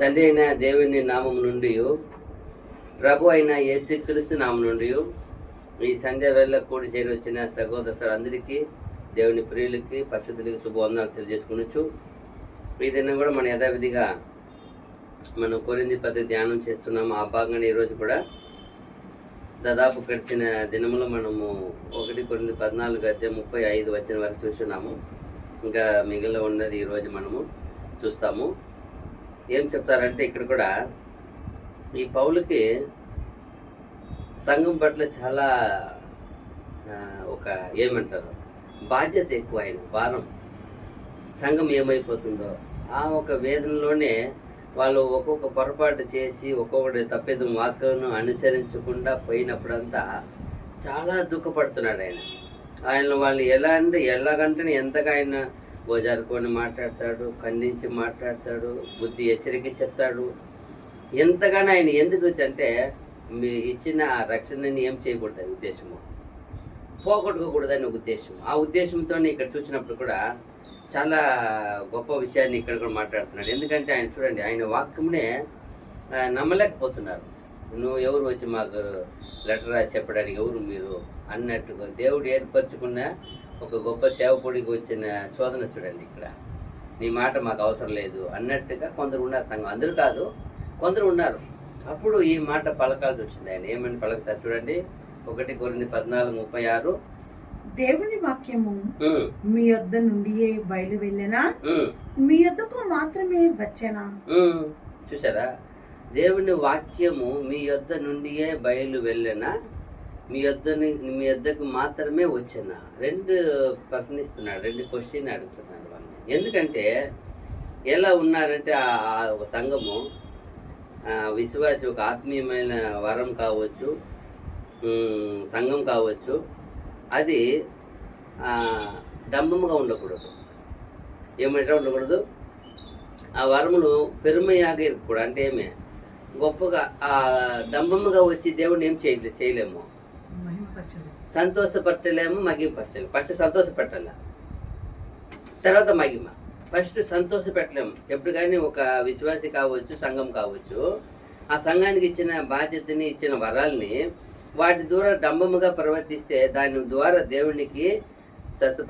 తండ్రి అయిన దేవుని నామం నుండి ప్రభు అయిన యేసుక్రీస్తు నామం నుండి ఈ సంధ్య వేళ కూడి చేరి వచ్చిన సహోదరులందరికీ దేవుని ప్రియులకి పరిశుద్ధులకి శుభవందనాలు తెలియజేసుకునొచ్చు. ఈ దినం కూడా మనం యథావిధిగా మనం కొరింథీ పత్రిక ధ్యానం చేస్తున్నాము. ఆ భాగంగా ఈరోజు కూడా దాదాపు గడిచిన దినములో మనము 1 కొరింథీ 14:35 వచ్చిన వరకు చూస్తున్నాము. ఇంకా మిగిలిన ఉన్నది ఈరోజు మనము చూస్తాము. ఏం చెప్తారంటే ఇక్కడ కూడా ఈ పౌలుకి సంఘం పట్ల చాలా ఏమంటారు బాధ్యత ఎక్కువ, ఆయన భారం. సంఘం ఏమైపోతుందో ఆ ఒక వేదనలోనే వాళ్ళు ఒక్కొక్క పొరపాటు చేసి ఒక్కొక్కటి తప్పిదం వాక్యం అనుసరించకుండా పోయినప్పుడంతా చాలా దుఃఖపడుతున్నాడు ఆయన వాళ్ళు ఎలాగంటే ఎంతగా ఆయన గోజారుకొని మాట్లాడతాడు, ఖండించి మాట్లాడతాడు, బుద్ధి హెచ్చరిక చెప్తాడు. ఎంతగానో ఆయన ఎందుకు అంటే మీ ఇచ్చిన రక్షణని ఏం చేయకూడదని ఉద్దేశము, పోగొట్టుకోకూడదని ఒక ఉద్దేశం. ఆ ఉద్దేశంతో ఇక్కడ చూసినప్పుడు కూడా చాలా గొప్ప విషయాన్ని ఇక్కడ కూడా మాట్లాడుతున్నాడు. ఎందుకంటే ఆయన చూడండి, ఆయన వాక్యమునే నమ్మలేకపోతున్నారు. నువ్వు ఎవరు వచ్చి మాకు లెటర్ రాసి చెప్పడానికి ఎవరు మీరు అన్నట్టుగా దేవుడు ఏర్పరచుకున్న ఒక గొప్ప సేవకుడికి వచ్చిన శోధన చూడండి. ఇక్కడ నీ మాట మాకు అవసరం లేదు అన్నట్టుగా కొందరు ఉన్నారు. సంఘం అందరూ కాదు, కొందరు ఉన్నారు. అప్పుడు ఈ మాట పలకాల్సి వచ్చింది. ఆయన ఏమని పలుకుతారు చూడండి. 1 కొరింథీ 14:36 దేవుని వాక్యము మీ యొద్ద నుండి బయలు వెళ్ళనా, మీ యొద్దకు మాత్రమే వచ్చేనా. చూసారా, దేవుని వాక్యము మీ యొద్ద నుండియే బయలు వెళ్ళనా, మీ యొద్దకు మాత్రమే వచ్చేనా. 2 ప్రశ్నిస్తున్నాడు, 2 క్వశ్చన్ అడుగుతున్నాడు వాళ్ళని. ఎందుకంటే ఎలా ఉన్నారంటే ఒక సంఘము విశ్వాసి, ఒక ఆత్మీయమైన వరం కావచ్చు, సంఘం కావచ్చు, అది డంబముగా ఉండకూడదు. ఏమంటే ఉండకూడదు, ఆ వరములు పెరుమయాగా ఇరకూడదు. అంటే ఏమే గొప్పగా ఆ డంబముగా వచ్చి దేవుడిని ఏం చేయలేము, సంతోషపరచలేము, మగిమపరచలేము. ఫస్ట్ సంతోషపెట్టాల, తర్వాత మగిమ. ఫస్ట్ సంతోష పెట్టలేము ఎప్పుడు కానీ. ఒక విశ్వాసి కావచ్చు, సంఘం కావచ్చు, ఆ సంఘానికి ఇచ్చిన బాధ్యతని, ఇచ్చిన వరాల్ని వాటి ద్వారా డంబముగా ప్రవర్తిస్తే దాని ద్వారా దేవునికి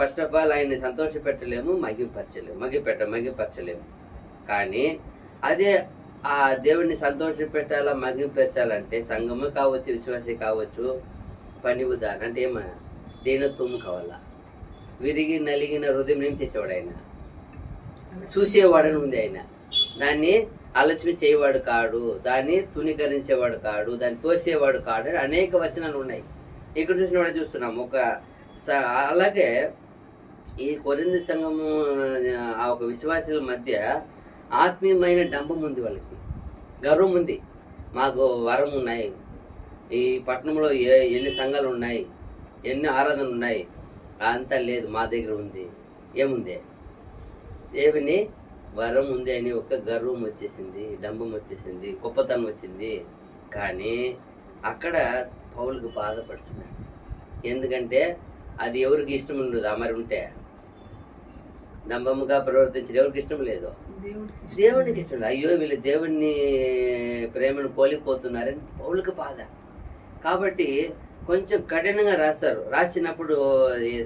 ఫస్ట్ ఆఫ్ ఆల్ ఆయన్ని సంతోష పెట్టలేము, మగిపరచలేము. కానీ అదే ఆ దేవుడిని సంతోష పెట్టాలా, మగిపరచాలంటే సంఘము కావచ్చు, విశ్వాసి కావచ్చు, పని ఉదాహరణ అంటే దీనత్వం కావాలా. విరిగి నలిగిన హృదయం ఏం చేసేవాడు ఆయన, చూసేవాడని ఉంది. ఆయన దాన్ని ఆలోచన చేయవాడు కాడు, దాన్ని తునీకరించేవాడు కాడు, దాన్ని తోసేవాడు కాడు. అనేక వచనాలు ఉన్నాయి. ఇక్కడ చూసిన వాడు చూస్తున్నాం. అలాగే ఈ కొరింథీ సంఘము ఆ ఒక విశ్వాసుల మధ్య ఆత్మీయమైన డంబం ఉంది, వాళ్ళకి గర్వం ఉంది. మాకు వరం ఉన్నాయి, ఈ పట్టణంలో ఎన్ని సంఘాలు ఉన్నాయి, ఎన్ని ఆరాధనలు ఉన్నాయి, అంతా లేదు, మా దగ్గర ఉంది. ఏముంది, దేవుని వరం ఉంది అని ఒక గర్వం వచ్చేసింది, డంబం వచ్చేసింది, గొప్పతనం వచ్చింది. కానీ అక్కడ పౌలుకు బాధపడుతున్నాడు. ఎందుకంటే అది ఎవరికి ఇష్టం ఉండదు. మరి ఉంటే డంబముగా ప్రవర్తించడం ఎవరికి ఇష్టం లేదు, దేవునికి ఇష్టం లేదు. అయ్యో వీళ్ళు దేవుని ప్రేమను కోల్పోతున్నారని పౌలుకు బాధ. కాబట్టి కొంచెం కఠినంగా రాసినప్పుడు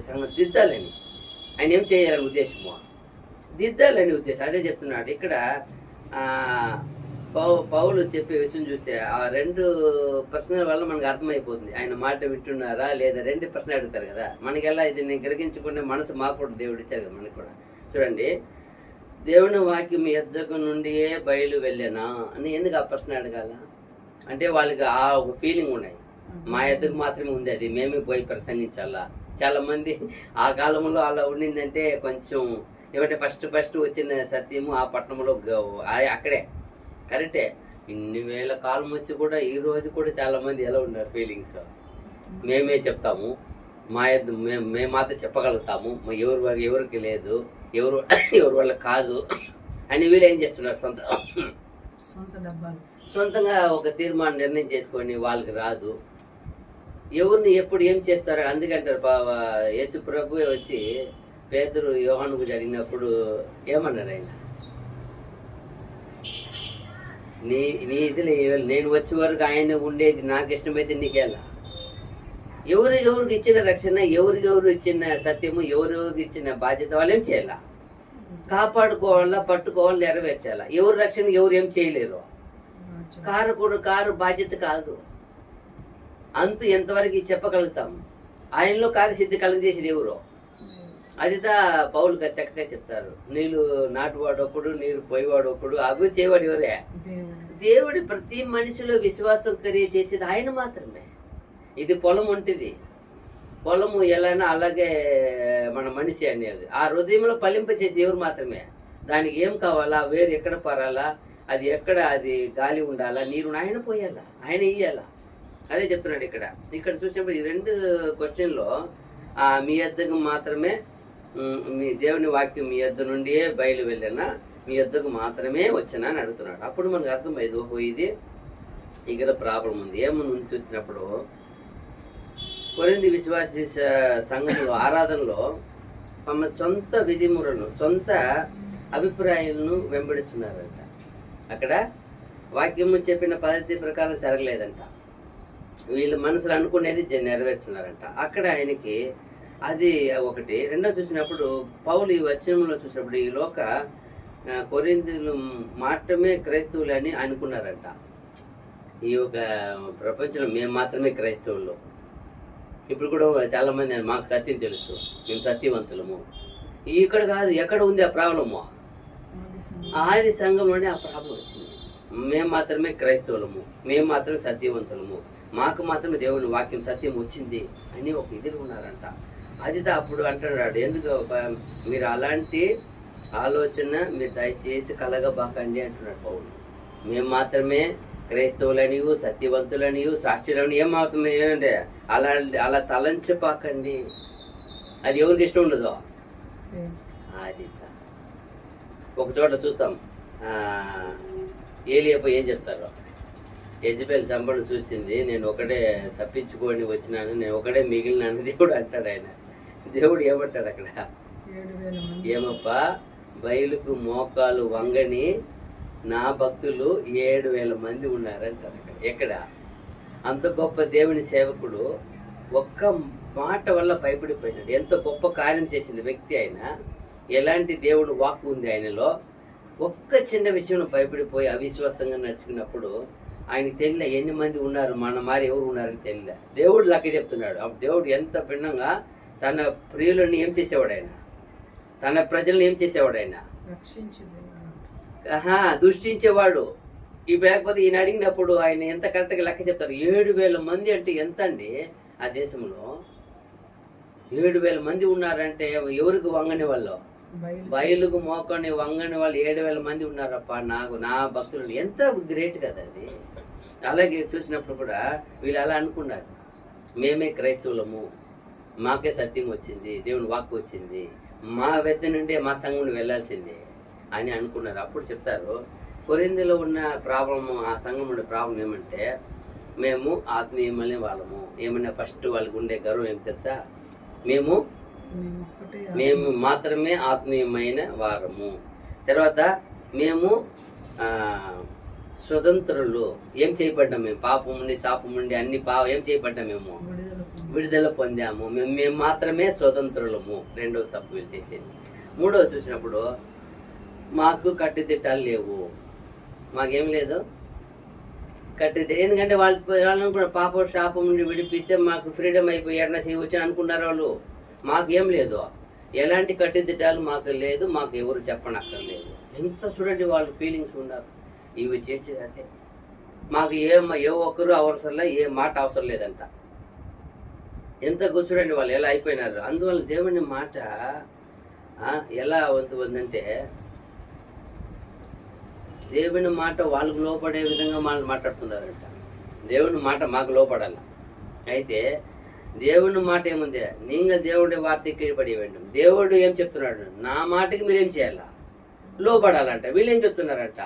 సంగతి దిద్దాలని ఆయన ఏం చేయాలని ఉద్దేశము, దిద్దాలని ఉద్దేశం. అదే చెప్తున్నాడు ఇక్కడ. పౌలు చెప్పే విషయం చూస్తే ఆ 2 ప్రశ్నల వల్ల మనకు అర్థమైపోతుంది ఆయన మాట వింటున్నారా లేదా. 2 ప్రశ్నలు అడుగుతారు కదా మనకి. ఎలా ఇది నేను గ్రహించుకునే మనసు మాకు కూడా దేవుడు ఇచ్చారు కదా మనకు కూడా. చూడండి, దేవుని వాక్యం మీ యొద్దకు నుండియే బయలు వెళ్ళేనా అని ఎందుకు ఆ ప్రశ్న అడగాల అంటే వాళ్ళకి ఆ ఒక ఫీలింగ్ ఉన్నాయి, మా యొద్దకు మాత్రమే ఉంది, అది మేమే పోయి ప్రసంగించాలా. చాలా మంది ఆ కాలంలో అలా ఉండిందంటే కొంచెం ఏమంటే ఫస్ట్ వచ్చిన సత్యము ఆ పట్టణంలో అక్కడే కరెక్టే. ఇన్ని వేల కాలం వచ్చి కూడా ఈ రోజు కూడా చాలా మంది ఎలా ఉన్నారు ఫీలింగ్స్, మేమే చెప్తాము, మేము మాత్రం చెప్పగలుగుతాము, ఎవరికి లేదు, ఎవరి వల్ల కాదు అని వీళ్ళు ఏం చేస్తున్నారు, సొంతంగా ఒక తీర్మానం నిర్ణయం చేసుకొని వాళ్ళకి రాదు. ఎవరిని ఎప్పుడు ఏం చేస్తారు అందుకంటారు. యేసు ప్రభు వచ్చి పేతురు యోహాను గురించి అడిగినప్పుడు ఏమన్నారు ఆయన, నీ నీ ఇది నేను వచ్చే వరకు ఆయన ఉండేది నాకు ఇష్టమైతే నీకేలా? ఎవరికి ఇచ్చిన రక్షణ, ఎవరికి ఇచ్చిన సత్యము, ఎవరికి ఇచ్చిన బాధ్యత వాళ్ళు ఏం చేయాలా? కాపాడుకోవాలా, పట్టుకోవాలా, నెరవేర్చాలా. ఎవరు రక్షణ ఎవరు ఏం చేయలేరు. కారు బాధ్యత కాదు. అంతు ఎంతవరకు చెప్పగలుగుతాం. ఆయనలో కార్యసిద్ధి కలుగజేసేది ఎవరు? అదిదా పౌలు చక్కగా చెప్తారు. నీళ్ళు నాటువాడు ఒకడు, నీరు పోయేవాడు ఒకడు, అభివృద్ధి చేయవాడు ఎవరే? దేవుడు. ప్రతి మనిషిలో విశ్వాసం చేసేది ఆయన మాత్రమే. ఇది పొలం ఉంటది. పొలము ఎలానా అలాగే మన మనిషి అనేది ఆ హృదయంలో ఫలింపచేసి ఎవరు మాత్రమే. దానికి ఏం కావాలా, వేరు ఎక్కడ పరాలా, అది ఎక్కడ, అది గాలి ఉండాలా, నీరు ఆయన పోయాలా, ఆయన ఇయ్యాలా. అదే చెప్తున్నాడు ఇక్కడ చూసినప్పుడు ఈ 2 క్వశ్చన్లో మీ యొద్దకు మాత్రమే, మీ దేవుని వాక్యం మీ యొద్ద నుండి బయలు వెళ్ళినా, మీ యొద్దకు మాత్రమే వచ్చినా అని అడుగుతున్నాడు. అప్పుడు మనకు అర్థమైంది, ఓహో ఇది ఇక్కడ ప్రాబ్లం ఉంది. ఏమని చూసినప్పుడు కొరింథీ విశ్వాస సంఘంలో ఆరాధనలో తమ సొంత విధిములను, సొంత అభిప్రాయాలను వెంబడిస్తున్నారంట. అక్కడ వాక్యము చెప్పిన పద్ధతి ప్రకారం జరగలేదంట. వీళ్ళ మనసులు అనుకునేది నెరవేర్చున్నారంట. అక్కడ ఆయనకి అది ఒకటి. రెండో చూసినప్పుడు పౌలు ఈ వచనంలో చూసినప్పుడు ఈ లోక కొరింథీయులు మాత్రమే క్రైస్తవులు అని అనుకున్నారంట. ఈ యొక్క ప్రపంచంలో మేము మాత్రమే క్రైస్తవులు. ఇప్పుడు కూడా చాలా మంది మాకు సత్యం తెలుసు, మేము సత్యవంతులము. ఇక్కడ కాదు, ఎక్కడ ఉంది ఆ ప్రాబ్లము? ఆది సంఘంలోనే ఆ ప్రాబ్లం వచ్చింది. మేము మాత్రమే క్రైస్తవులము, మేము మాత్రమే సత్యవంతులము, మాకు మాత్రమే దేవుని వాక్యం సత్యం వచ్చింది అని ఒక ఇదిలో ఉన్నారంట. అది అప్పుడు అంటున్నాడు, ఎందుకు మీరు అలాంటి ఆలోచన మీరు దయచేసి కలగబాకండి అంటున్నాడు పౌలు. మేము మాత్రమే క్రైస్తవులనియు, సత్యవంతులనియు, సాక్షులని ఏమవుతుంది ఏమంటే అలా తలంచిపాకండి. అది ఎవరికి ఇష్టం ఉండదు. అది ఒక చోట చూస్తాం, ఏలియప్ప ఏం చెప్తారు, యెజబెల్ చంపను చూసింది, నేను ఒకడే తప్పించుకొని వచ్చినాను, నేను ఒకడే మిగిలినాను దేవుడు అంటాడు. ఆయన దేవుడు ఏమంటాడు అక్కడ, ఏమప్పా బయలుకు మోకాలు వంగని నా భక్తులు 7,000 మంది ఉన్నారంటారు. ఎక్కడ అంత గొప్ప దేవుని సేవకుడు ఒక్క మాట వల్ల భయపడిపోయినాడు. ఎంత గొప్ప కార్యం చేసిన వ్యక్తి ఆయన, ఎలాంటి దేవుడు వాక్కు ఉంది ఆయనలో. ఒక్క చిన్న విషయంలో భయపడిపోయి అవిశ్వాసంగా నడుచుకున్నప్పుడు ఆయనకి తెలియలే ఎన్ని మంది ఉన్నారు, మన మారి ఎవరు ఉన్నారని తెలియలే. దేవుడు లెక్క చెప్తున్నాడు. అప్పుడు దేవుడు ఎంత భిన్నంగా తన ప్రియులను ఏం చేసేవాడు ఆయన, తన ప్రజలను ఏం చేసేవాడు ఆయన, దృష్టించేవాడు. ఇప్పుడు లేకపోతే ఈయన అడిగినప్పుడు ఆయన ఎంత కరెక్ట్గా లెక్క చెప్తారు. 7,000 మంది అంటే ఎంత అండి? ఆ దేశంలో 7,000 మంది ఉన్నారంటే ఎవరికి వంగని వాళ్ళు, బయలుకు మోకని వంగని వాళ్ళు 7,000 మంది ఉన్నారప్ప. నా భక్తులు ఎంత గ్రేట్ కదా అది. అలాగే చూసినప్పుడు కూడా వీళ్ళు అలా అనుకున్నారు, మేమే క్రైస్తవులము, మాకే సత్యం వచ్చింది, దేవుని వాక్కు వచ్చింది, మా వెద్ద నుండే మా సంఘం వెళ్ళాల్సిందే అని అనుకున్నారు. అప్పుడు చెప్తారు, కొరింథీలో ఉన్న ప్రాబ్లము, ఆ సంఘం ఉండే ప్రాబ్లం ఏమంటే, మేము ఆత్మీయమనే వాళ్ళము. ఏమన్నా ఫస్ట్ వాళ్ళకి ఉండే గర్వం ఏం తెలుసా, మేము మాత్రమే ఆత్మీయమైన వారము. తర్వాత మేము స్వతంత్రులు. ఏం చేయబడ్డాం మేము, పాపం నుండి శాపం నుండి అన్ని ఏం చేయబడ్డాం, మేము విడుదల పొందాము, మేము మాత్రమే స్వతంత్రులము. రెండవ తప్పు వీళ్ళు చేసేది. మూడవ చూసినప్పుడు మాకు కట్టుదిట్టాలు లేవు, మాకేం లేదు కట్టుదిట్ట. ఎందుకంటే వాళ్ళని కూడా పాపం శాపం నుండి విడిపిస్తే మాకు ఫ్రీడమ్ అయిపోయి ఎట్లా చేయవచ్చు అనుకున్నారు వాళ్ళు. మాకేం లేదు, ఎలాంటి కట్టుదిట్టాలు మాకు లేదు, మాకు ఎవరు చెప్పనక్కర్లేదు. ఎంత చూడండి వాళ్ళు ఫీలింగ్స్ ఉన్నారు. ఇవి చేసేది అదే, మాకు ఏ ఒక్కరు అవసరంలో ఏ మాట అవసరం లేదంట. ఎంత చూడండి వాళ్ళు ఎలా అయిపోయినారు. అందువల్ల దేవుని మాట ఎలా ఉందంటే, దేవుని మాట వాళ్ళకు లోపడే విధంగా వాళ్ళు మాట్లాడుతున్నారంట. దేవుని మాట మాకు లోపడాల. అయితే దేవుని మాట ఏముంది, నీగా దేవుడి వార్త కీழ்పడి வேண்டும். దేవుడు ఏం చెప్తున్నాడు, నా మాటకి మీరేం చేయాలా, లోపడాలంట. వీళ్ళేం చెప్తున్నారంట,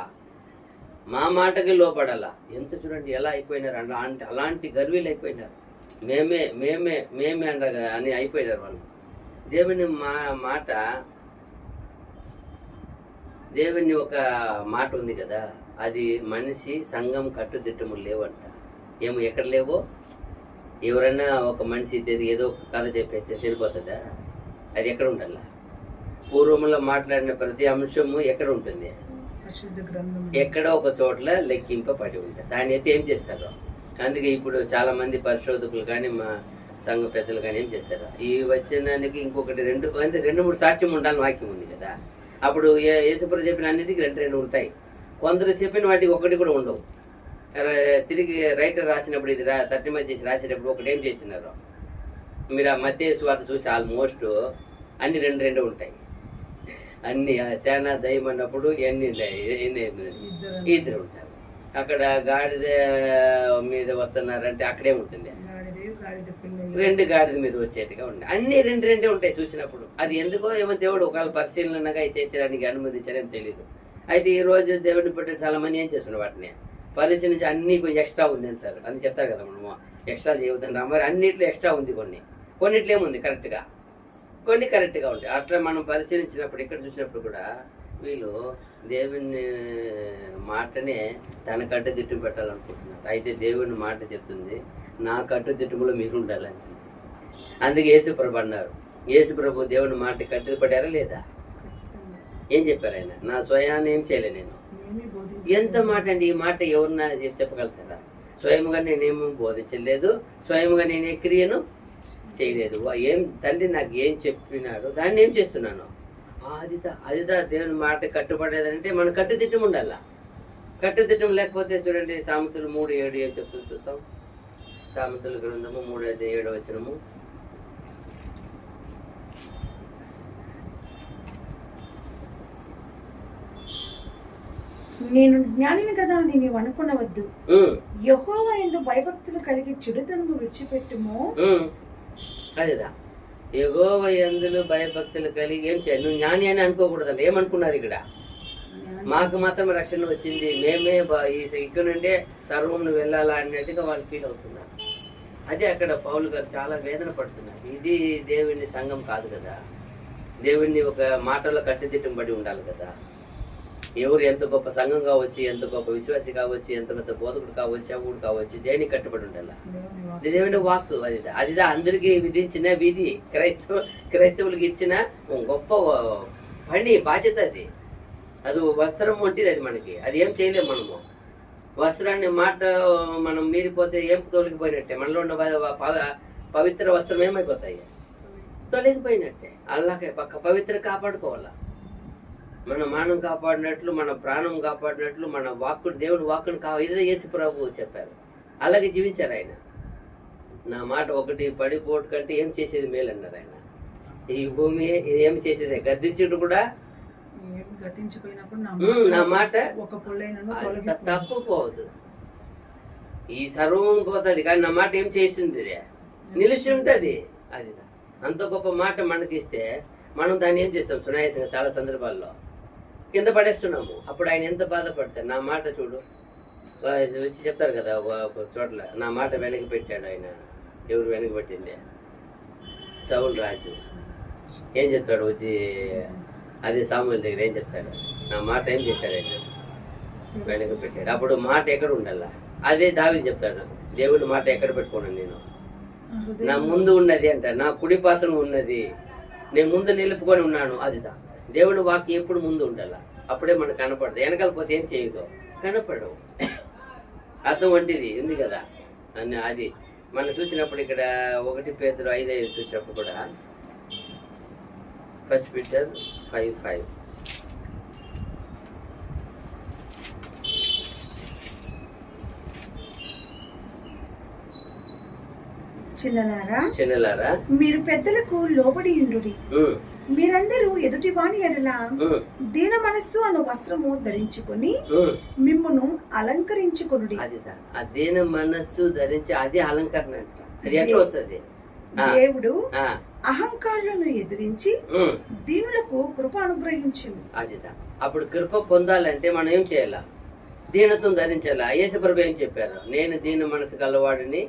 మా మాటకి లోపడాలా. ఎంత చూడండి ఎలా అయిపోయినారు అంటే, అలాంటి గర్వీలు అయిపోయినారు. మేమే మేమే మేమే అంటారు కదా అని అయిపోయినారు వాళ్ళు. దేవుని మాట, దేవుని ఒక మాట ఉంది కదా, అది మనిషి సంఘం కట్టుదిట్టములు లేవంట. ఏమో ఎక్కడ లేవో, ఎవరైనా ఒక మనిషి ఏదో ఒక కథ చెప్పేస్తే సరిపోతుందా? అది ఎక్కడ ఉండాల? పూర్వంలో మాట్లాడిన ప్రతి అంశము ఎక్కడ ఉంటుంది? పరిశుద్ధ గ్రంథం ఎక్కడో ఒక చోట్ల లెక్కింపబడి ఉంటుంది. దాన్ని అయితే ఏం చేస్తారు? అందుకే ఇప్పుడు చాలా మంది పరిశోధకులు కానీ మా సంఘ పెద్దలు కానీ ఏం చేస్తారు, ఈ వచనానికి ఇంకొకటి రెండు మూడు సాక్ష్యం ఉండాలని వాక్యం ఉంది కదా. అప్పుడు యేసుప్రభు చెప్పిన అన్నిటికీ రెండు ఉంటాయి. కొందరు చెప్పిన వాటికి ఒకటి కూడా ఉండవు. తిరిగి రైటర్ రాసినప్పుడు ఇది తర్జుమా చేసి రాసేటప్పుడు ఒకటి ఏం చేస్తున్నారు మీరు? ఆ మత్తయి సువార్త చూసి ఆల్మోస్ట్ అన్ని రెండు ఉంటాయి. అన్ని సేనా దయ్యం అన్నప్పుడు ఎన్ని ఇద్దరు ఉంటారు. అక్కడ గాడిద మీద వస్తున్నారంటే అక్కడే ఉంటుంది, రెండు గాడిద మీద వచ్చేట్టుగా ఉంటాయి. అన్ని రెండు ఉంటాయి చూసినప్పుడు. అది ఎందుకో ఏమో దేవుడు ఒకవేళ పరిశీలనగా చేసేయడానికి అనుమతించారని తెలియదు. అయితే ఈ రోజు దేవుడిని పెట్టి చాలా మంది ఏం చేస్తున్నారు, వాటిని పరిశీలించి అన్ని కొంచెం ఎక్స్ట్రా ఉంది అంటారు. అని చెప్తారు కదా మనము, ఎక్స్ట్రా చేయవద్దంటాం. మరి అన్నిట్లో ఎక్స్ట్రా ఉంది, కొన్నిట్లో ఏముంది కరెక్ట్గా, కొన్ని కరెక్ట్గా ఉంటాయి. అట్లా మనం పరిశీలించినప్పుడు ఇక్కడ చూసినప్పుడు కూడా వీళ్ళు దేవుని మాటనే తన కట్టుదిట్టం పెట్టాలనుకుంటున్నారు. అయితే దేవుని మాట చెప్తుంది, నా కట్టుదిట్టములో మీరు ఉండాలని. అందుకే యేసుప్రభు అన్నారు. యేసుప్రభు దేవుని మాట కట్టుబడ్డారా లేదా? ఏం చెప్పారు ఆయన? నా స్వయాన్ని ఏం చేయలే నేను. ఎంత మాట అండి ఈ మాట, ఎవరన్నా చెప్పగలుగుతారా? స్వయముగా నేనేమో బోధించలేదు, స్వయముగా నేను ఏ క్రియను చేయలేదు. ఏం తండ్రి నాకు ఏం చెప్పినాడు దాన్ని ఏం చేస్తున్నాను. అదిదా దేవుని మాట కట్టుబడేదంటే మన కట్టుదిట్టం ఉండాల. కట్టుదిట్టం లేకపోతే చూడండి, సామెతలు 3:7 ఏం చెప్తుంది చూస్తాం. సామెతల గ్రంథము 3:7 వచనము. నేను జ్ఞానిని కదా అని నీవు అనుకునవద్దు, యెహోవా యందు భయభక్తులు కలిగి చెడుతనము విడిచిపెట్టుము. అదేదా యెహోవా యందు భయభక్తులు కలిగి ఏం చేయాలి? నువ్వు జ్ఞాని అని అనుకోకూడదండి. ఏమనుకున్నారు ఇక్కడ? మాకు మాత్రం రక్షణ వచ్చింది, మేమే ఇక్కడ నుండే సర్వమును వెళ్ళాలా అన్నట్టుగా వాళ్ళు ఫీల్ అవుతున్నారు. అదే అక్కడ పౌలు గారు చాలా వేదన పడుతున్నారు. ఇది దేవుని సంఘం కాదు కదా. దేవుణ్ణి ఒక మాటలో కట్టుదిట్టం పడి ఉండాలి కదా. ఎవరు ఎంత గొప్ప సంఘం కావచ్చు, ఎంత గొప్ప విశ్వాసి కావచ్చు, ఎంత పెద్ద బోధకుడు కావచ్చు, అవుడు కావచ్చు, దేనికి కట్టుబడి ఉండాలి? దేవుని వాక్. అదిదా అందరికీ విధించిన విధి, క్రైస్తవులకి ఇచ్చిన గొప్ప పని, బాధ్యత. అది వస్త్రం వంటిది. అది మనకి అది ఏం చేయలేము మనము. వస్త్రాన్ని మాట మనం మీరిపోతే ఏం తొలగిపోయినట్టే. మనలో ఉన్న పవిత్ర వస్త్రం ఏమైపోతాయి? తొలగిపోయినట్టే. అలాగే పవిత్ర కాపాడుకోవాలా. మన మానం కాపాడినట్లు, మన ప్రాణం కాపాడినట్లు, మన వాక్కుడు దేవుని వాక్కును ఇదే యేసు ప్రభు చెప్పారు. అలాగే జీవించారు ఆయన. నా మాట ఒకటి పడిపోటు కంటే ఏం చేసేది మేలు అన్నారు ఆయన. ఈ భూమి ఏం చేసేది? గద్దించుడు కూడా నా మాట తప్పుపోదు. ఈ సర్వం పోతుంది కానీ నా మాట ఏం చేస్తుంది? నిలిచి ఉంటది. అది అంత గొప్ప మాట మనకిస్తే మనం దాన్ని ఏం చేస్తాం? సునాయాసంగా చాలా సందర్భాల్లో కింద పడేస్తున్నాము. అప్పుడు ఆయన ఎంత బాధపడతారు. నా మాట చూడు వచ్చి చెప్తారు కదా ఒక చోట్ల, నా మాట వెనక్కి పెట్టాడు ఆయన. ఎవరు వెనక్కి పెట్టింది? సౌలు రాజు. ఏం చెప్తాడు వచ్చి? అదే సామువేలు దగ్గర ఏం చెప్తాడు? నా మాట ఏం చేశాడు ఆయన? వెనక్కి పెట్టాడు. అప్పుడు మాట ఎక్కడ ఉండాలా? అదే దావీదు చెప్తాడు, దేవుని మాట ఎక్కడ పెట్టుకున్నాను నేను? నా ముందు ఉన్నది అంట, నా కుడిపాసన ఉన్నది, నేను ముందు నిలుపుకొని ఉన్నాను. అదిదా దేవుని వాక్యం ఎప్పుడు ముందు ఉండాలా. అప్పుడే మనకు కనపడదు. వెనకాల పోతే ఏం చేయదు, కనపడవు. అర్థం వంటిది ఉంది కదా అని. అది మనం చూసినప్పుడు ఇక్కడ 1 పేతురు 5:5 చూసినప్పుడు కూడా 1 పీటర్ 5:5 చిన్నలారా మీరు పెద్దలకు లోబడి ఉండుడి. మీరందరూ ఎదుటి వాని ఎడల దీన మనస్సు అను వస్త్రము ధరించుకొని మిమ్మును అలంకరించుకొనుడి. ఆ దీన మనస్సు ధరించి అది అలంకరణ అంట. అది ఎట్లా వస్తుంది? దేవుడు అహంకారులను ఎదిరించి దీనులకు కృప అనుగ్రహించు. అదిదా అప్పుడు కృప పొందాలంటే మనం ఏం చేయాలా? దీనత్వం ధరించాలా. యేసుప్రభు ఏం చెప్పారు? నేను దీన మనసు గలవాడిని,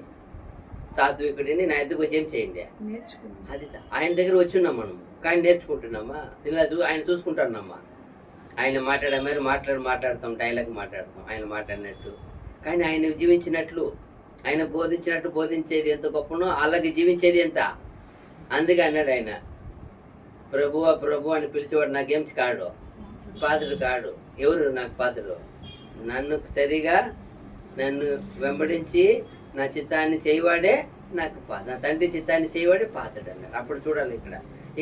సాత్వికుడిని, నా ఎద్దుకు వచ్చి ఏం చేయండి? అది ఆయన దగ్గర వచ్చున్నాం మనం, కానీ నేర్చుకుంటున్నామా? ఇలా ఆయన చూసుకుంటున్నామా? ఆయన మాట్లాడే మరి మాట్లాడతాం, డైలాగ్ మాట్లాడతాం ఆయన మాట్లాడినట్టు. కానీ ఆయన జీవించినట్లు, ఆయన బోధించినట్టు బోధించేది ఎంత గొప్పనో అలాగే జీవించేది ఎంత. అందుకే అన్నాడు ఆయన, ప్రభువా ప్రభు అని పిలిచేవాడు నాకేం కాడు, పాత్రుడు కాడు. ఎవరు నాకు పాత్రుడు? నన్ను సరిగా నన్ను వెంబడించి నా చిత్తాన్ని చేయవాడే నాకు నా తండ్రి చిత్తాన్ని చేయవాడే పాత్రుడు అన్నాడు. అప్పుడు చూడాలి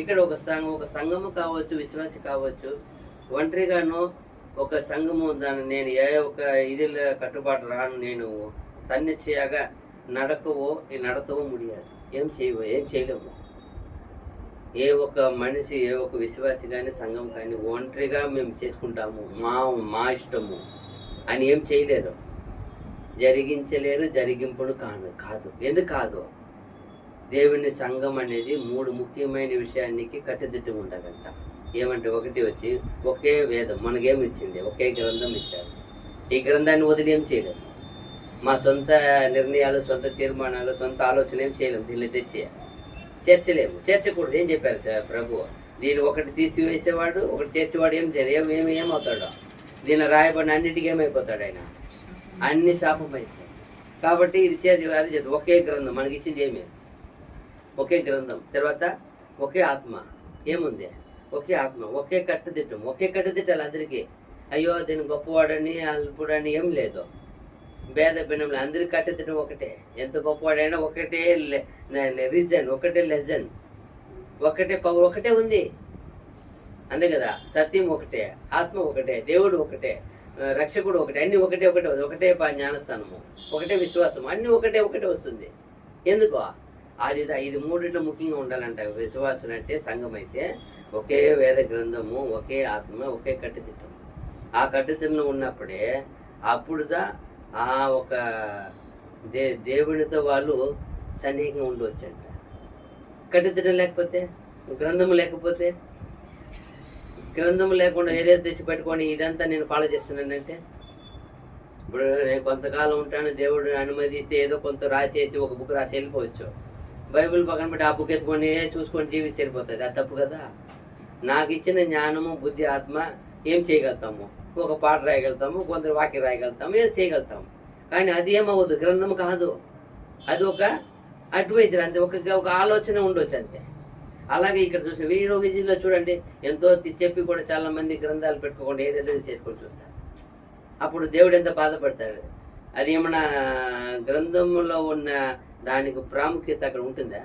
ఇక్కడ ఒక సంఘము కావచ్చు, విశ్వాసి కావచ్చు, ఒంటరిగాను ఒక సంఘము దాన్ని నేను ఏ ఒక ఇది కట్టుబాటు రాను, నేను తన్నిచ్చగా నడతవో ముడియాలి, ఏం చేయలేము. ఏ ఒక మనిషి, ఏ ఒక విశ్వాసి కానీ సంఘం కానీ ఒంటరిగా మేము చేసుకుంటాము మా ఇష్టము అని ఏం చేయలేరు, జరిగించలేరు, జరిగింపుడు కాదు. ఎందుకు కాదు? దేవుని సంఘం అనేది 3 ముఖ్యమైన విషయానికి కట్టుదిట్టం ఉంటుందంట. ఏమంటే ఒకటి వచ్చి ఒకే వేదం మనకేమి ఇచ్చింది, ఒకే గ్రంథం ఇచ్చారు. ఈ గ్రంథాన్ని వదిలి ఏం చేయలేము. మా సొంత నిర్ణయాలు, సొంత తీర్మానాలు, సొంత ఆలోచనలు ఏం చేయలేము. దీన్ని తెచ్చి చేర్చలేము, చేర్చకూడదు. ఏం చెప్పారు ప్రభు? దీన్ని ఒకటి తీసివేసేవాడు, ఒకటి చేర్చేవాడు ఏం చేయలేదు, ఏమవుతాడో దీన్ని రాయబడిన అన్నిటికీ ఏమైపోతాడు ఆయన, అన్ని శాపం అయిపోతాయి. కాబట్టి ఇది అది చేద్దాం. ఒకే గ్రంథం మనకి ఇచ్చింది ఏమి, ఒకే గ్రంథం. తర్వాత ఒకే ఆత్మ, ఏముంది ఒకే ఆత్మ, ఒకే కట్టుదిట్టం, ఒకే కట్టుదిట్టాలి అందరికీ. అయ్యో దీని గొప్పవాడని అల్పుడని ఏం లేదు, భేద భిన్నంలో అందరికి కట్టుదిట్టం ఒకటే. ఎంత గొప్పవాడైనా ఒకటే రీజన్, ఒకటే లెజన్, ఒకటే పవర్, ఒకటే ఉంది. అంతే కదా. సత్యం ఒకటే, ఆత్మ ఒకటే, దేవుడు ఒకటే, రక్షకుడు ఒకటే, అన్ని ఒకటే జ్ఞానస్థానము, ఒకటే విశ్వాసం, అన్ని ఒకటే వస్తుంది. ఎందుకో ఇది 3 ముఖ్యంగా ఉండాలంట. విశ్వాసం అంటే సంఘం అయితే ఒకే వేద గ్రంథము, ఒకే ఆత్మ, ఒకే కట్టుదిట్టం. ఆ కట్టుదిట్టంలో ఉన్నప్పుడే అప్పుడుదా ఆ ఒక దేవునితో వాళ్ళు సన్నిహితంగా ఉండవచ్చంట. కట్టుదిట్టం లేకపోతే, గ్రంథము లేకపోతే, గ్రంథం లేకుండా ఏదైతే తెచ్చి పెట్టుకొని ఇదంతా నేను ఫాలో చేస్తున్నానంటే, ఇప్పుడు నేను కొంతకాలం ఉంటాను, దేవుడు అనుమతిస్తే ఏదో కొంత రాసేసి ఒక బుక్ రాసి వెళ్ళిపోవచ్చు. బైబిల్ పక్కన పెట్టి ఆ బుక్ ఎత్తుకొని చూసుకొని జీవిస్తే వెళ్ళిపోతుంది. అది తప్పు కదా. నాకు ఇచ్చిన జ్ఞానము, బుద్ధి, ఆత్మ ఏం చేయగలుగుతాము? ఒక పాట రాయగలుగుతాము, కొందరు వాక్యం రాయగలుగుతాము, ఏదో చేయగలుగుతాము. కానీ అది ఏమవ్వదు, గ్రంథం కాదు. అది ఒక అడ్వైజర్ అంతే, ఒక ఆలోచన ఉండొచ్చు అంతే. అలాగే ఇక్కడ చూసి 1000 విజయంలో చూడండి, ఎంతో చెప్పి కూడా చాలా మంది గ్రంథాలు పెట్టుకోకుండా ఏదేదో చేసుకొని చూస్తారు. అప్పుడు దేవుడు ఎంత బాధపడతాడు. అది ఏమన్నా గ్రంథంలో ఉన్న దానికి ప్రాముఖ్యత అక్కడ ఉంటుందా?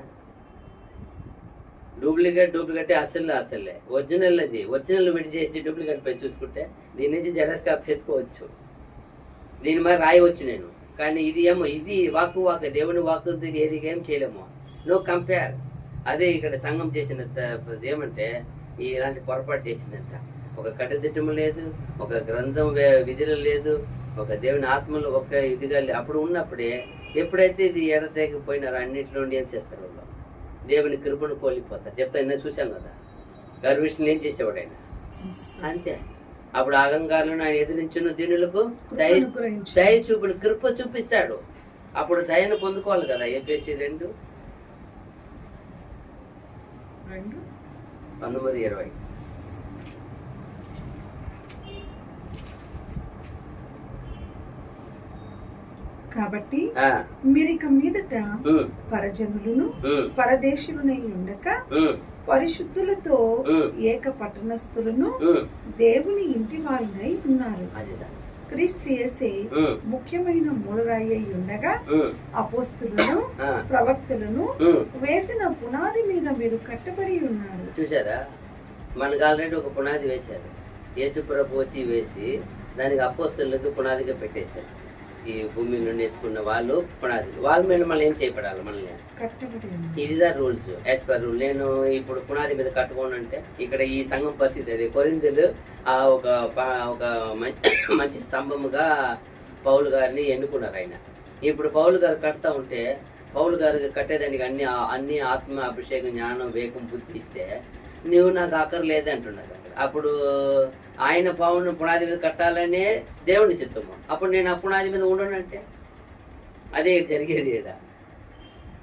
డూప్లికేట్ అసలే ఒరిజినల్. అది ఒరిజినల్ విడి చేసి డూప్లికేట్ పై చూసుకుంటే దీని నుంచి జెరాక్స్ కాపీ ఎత్తుకోవచ్చు, దీని మరి రాయవచ్చు నేను. కానీ ఇది ఏమో, ఇది వాక్కు దేవుని వాక్కు ఏది ఏం చేయలేము. No compare. అదే ఇక్కడ సంఘం చేసిన ఏమంటే ఇలాంటి పొరపాటు చేసిందంట. ఒక కట్టుదిట్టము లేదు, ఒక గ్రంథం విధులు లేదు, ఒక దేవుని ఆత్మలో ఒక ఇదిగా అప్పుడు ఉన్నప్పుడే ఎప్పుడైతే ఇది ఎడతెగిపోయినారో అన్నింటిలో ఏం చేస్తారు వాళ్ళు? దేవుని కృపను కోల్పోతారు. చెప్తా చూసాం కదా, గర్విష్ఠులు ఏం చేసేవాడు ఆయన అంతే. అప్పుడు అహంకారులను ఆయన ఎదిరించున్న దీనులకు దయ చూపిన కృప చూపిస్తాడు. అప్పుడు దయను పొందుకోవాలి కదా. ఎఫెసీ 2:19-20. కాబట్టి మీరిక మీదట పరజనులను పరదేశులనై ఉండక పరిశుద్ధులతో ఏక పట్టణస్థులను దేవుని ఇంటి వారినై ఉన్నారు. క్రీస్తు యేసే ముఖ్యమైన మూలరాయి అయి ఉండగా అపోస్తులను ప్రవక్తలను వేసిన పునాది మీద మీరు కట్టబడి ఉన్నారు. చూసారా, మనకు ఆల్రెడీ ఒక పునాది వేశారు. యేసు ప్రభు వచ్చి వేసి దానికి అపోస్తులకు పునాదిగా పెట్టేశారు. ఈ భూమి నుండి ఎత్తుకున్న వాళ్ళు పునాది, వాళ్ళ మీద మళ్ళీ ఏం చేయబడాలి, మనల్ని ఇదిదా రూల్స్ యాజ్ పర్ రూల్. నేను ఇప్పుడు పునాది మీద కట్టుకోను అంటే ఇక్కడ ఈ సంఘం పరిస్థితి అది. కొరింథీయులు ఆ ఒక మంచి స్తంభముగా పౌలు గారిని ఎన్నుకున్నారు ఆయన. ఇప్పుడు పౌలు గారు కడతా ఉంటే పౌలు గారికి కట్టేదానికి అన్ని ఆత్మ అభిషేకం, జ్ఞానం, వేగం, బుద్ధి ఇస్తే నువ్వు నాకు అక్కర్లేదు అంటున్నాడు. అప్పుడు ఆయన పునాది మీద కట్టాలనే దేవుని చిత్తము. అప్పుడు నేను ఆ పునాది మీద ఉండనంటే అదే జరిగేది ఈడ.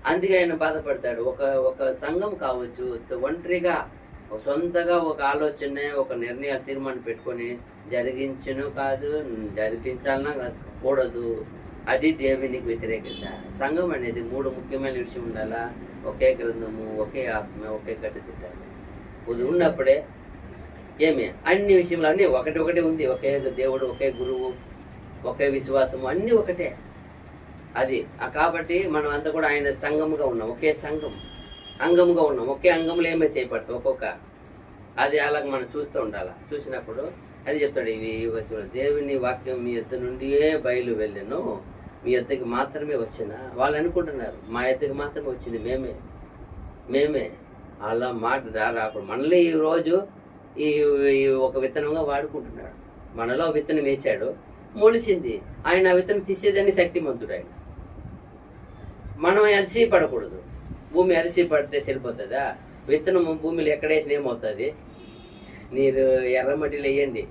అందుకే ఆయన బాధపడతాడు. ఒక సంఘం కావచ్చు ఒంటరిగా సొంతగా ఒక ఆలోచన, ఒక నిర్ణయాలు తీర్మానం పెట్టుకొని జరిగించను కాదు, జరిపించాలన్నా కూడదు. అది దేవునికి వ్యతిరేకత. సంఘం అనేది 3 ముఖ్యమైన విషయం ఉండాలా. ఒకే గ్రంథము, ఒకే ఆత్మ, ఒకే కట్టుదిట్టాలి. ఇది ఉన్నప్పుడే ఏమి అన్ని విషయంలో అన్నీ ఒకటి ఉంది. ఒకే దేవుడు, ఒకే గురువు, ఒకే విశ్వాసము, అన్నీ ఒకటే. అది కాబట్టి మనం అంతా కూడా ఆయన సంఘముగా ఉన్నాం, ఒకే సంఘం, అంగముగా ఉన్నాం. ఒకే అంగంలో ఏమే చేయబడతాం ఒక్కొక్క. అది అలాగ మనం చూస్తూ ఉండాలి. చూసినప్పుడు అది చెప్తాడు, ఇవి దేవుని వాక్యం మీ యొద్ద నుండియే బయలు వెళ్ళాను, మీ యొద్దకి మాత్రమే వచ్చిన. వాళ్ళు అనుకుంటున్నారు మా యొద్దకి మాత్రమే వచ్చింది మేమే. అలా మాట రాప్పుడు మనల్ని ఈ రోజు ఈ ఒక విత్తనంగా వాడుకుంటున్నాడు. మనలో విత్తనం వేశాడు, మొలిసింది. ఆయన ఆ విత్తనం తీసేదాన్ని శక్తిమంతుడు ఆయన. మనం అతిశయపడకూడదు. భూమి అతిశయపడితే సరిపోతుందా? విత్తనం భూమిలో ఎక్కడేసిన ఏమవుతుంది? మీరు ఎర్ర మట్టిలో వేయండి,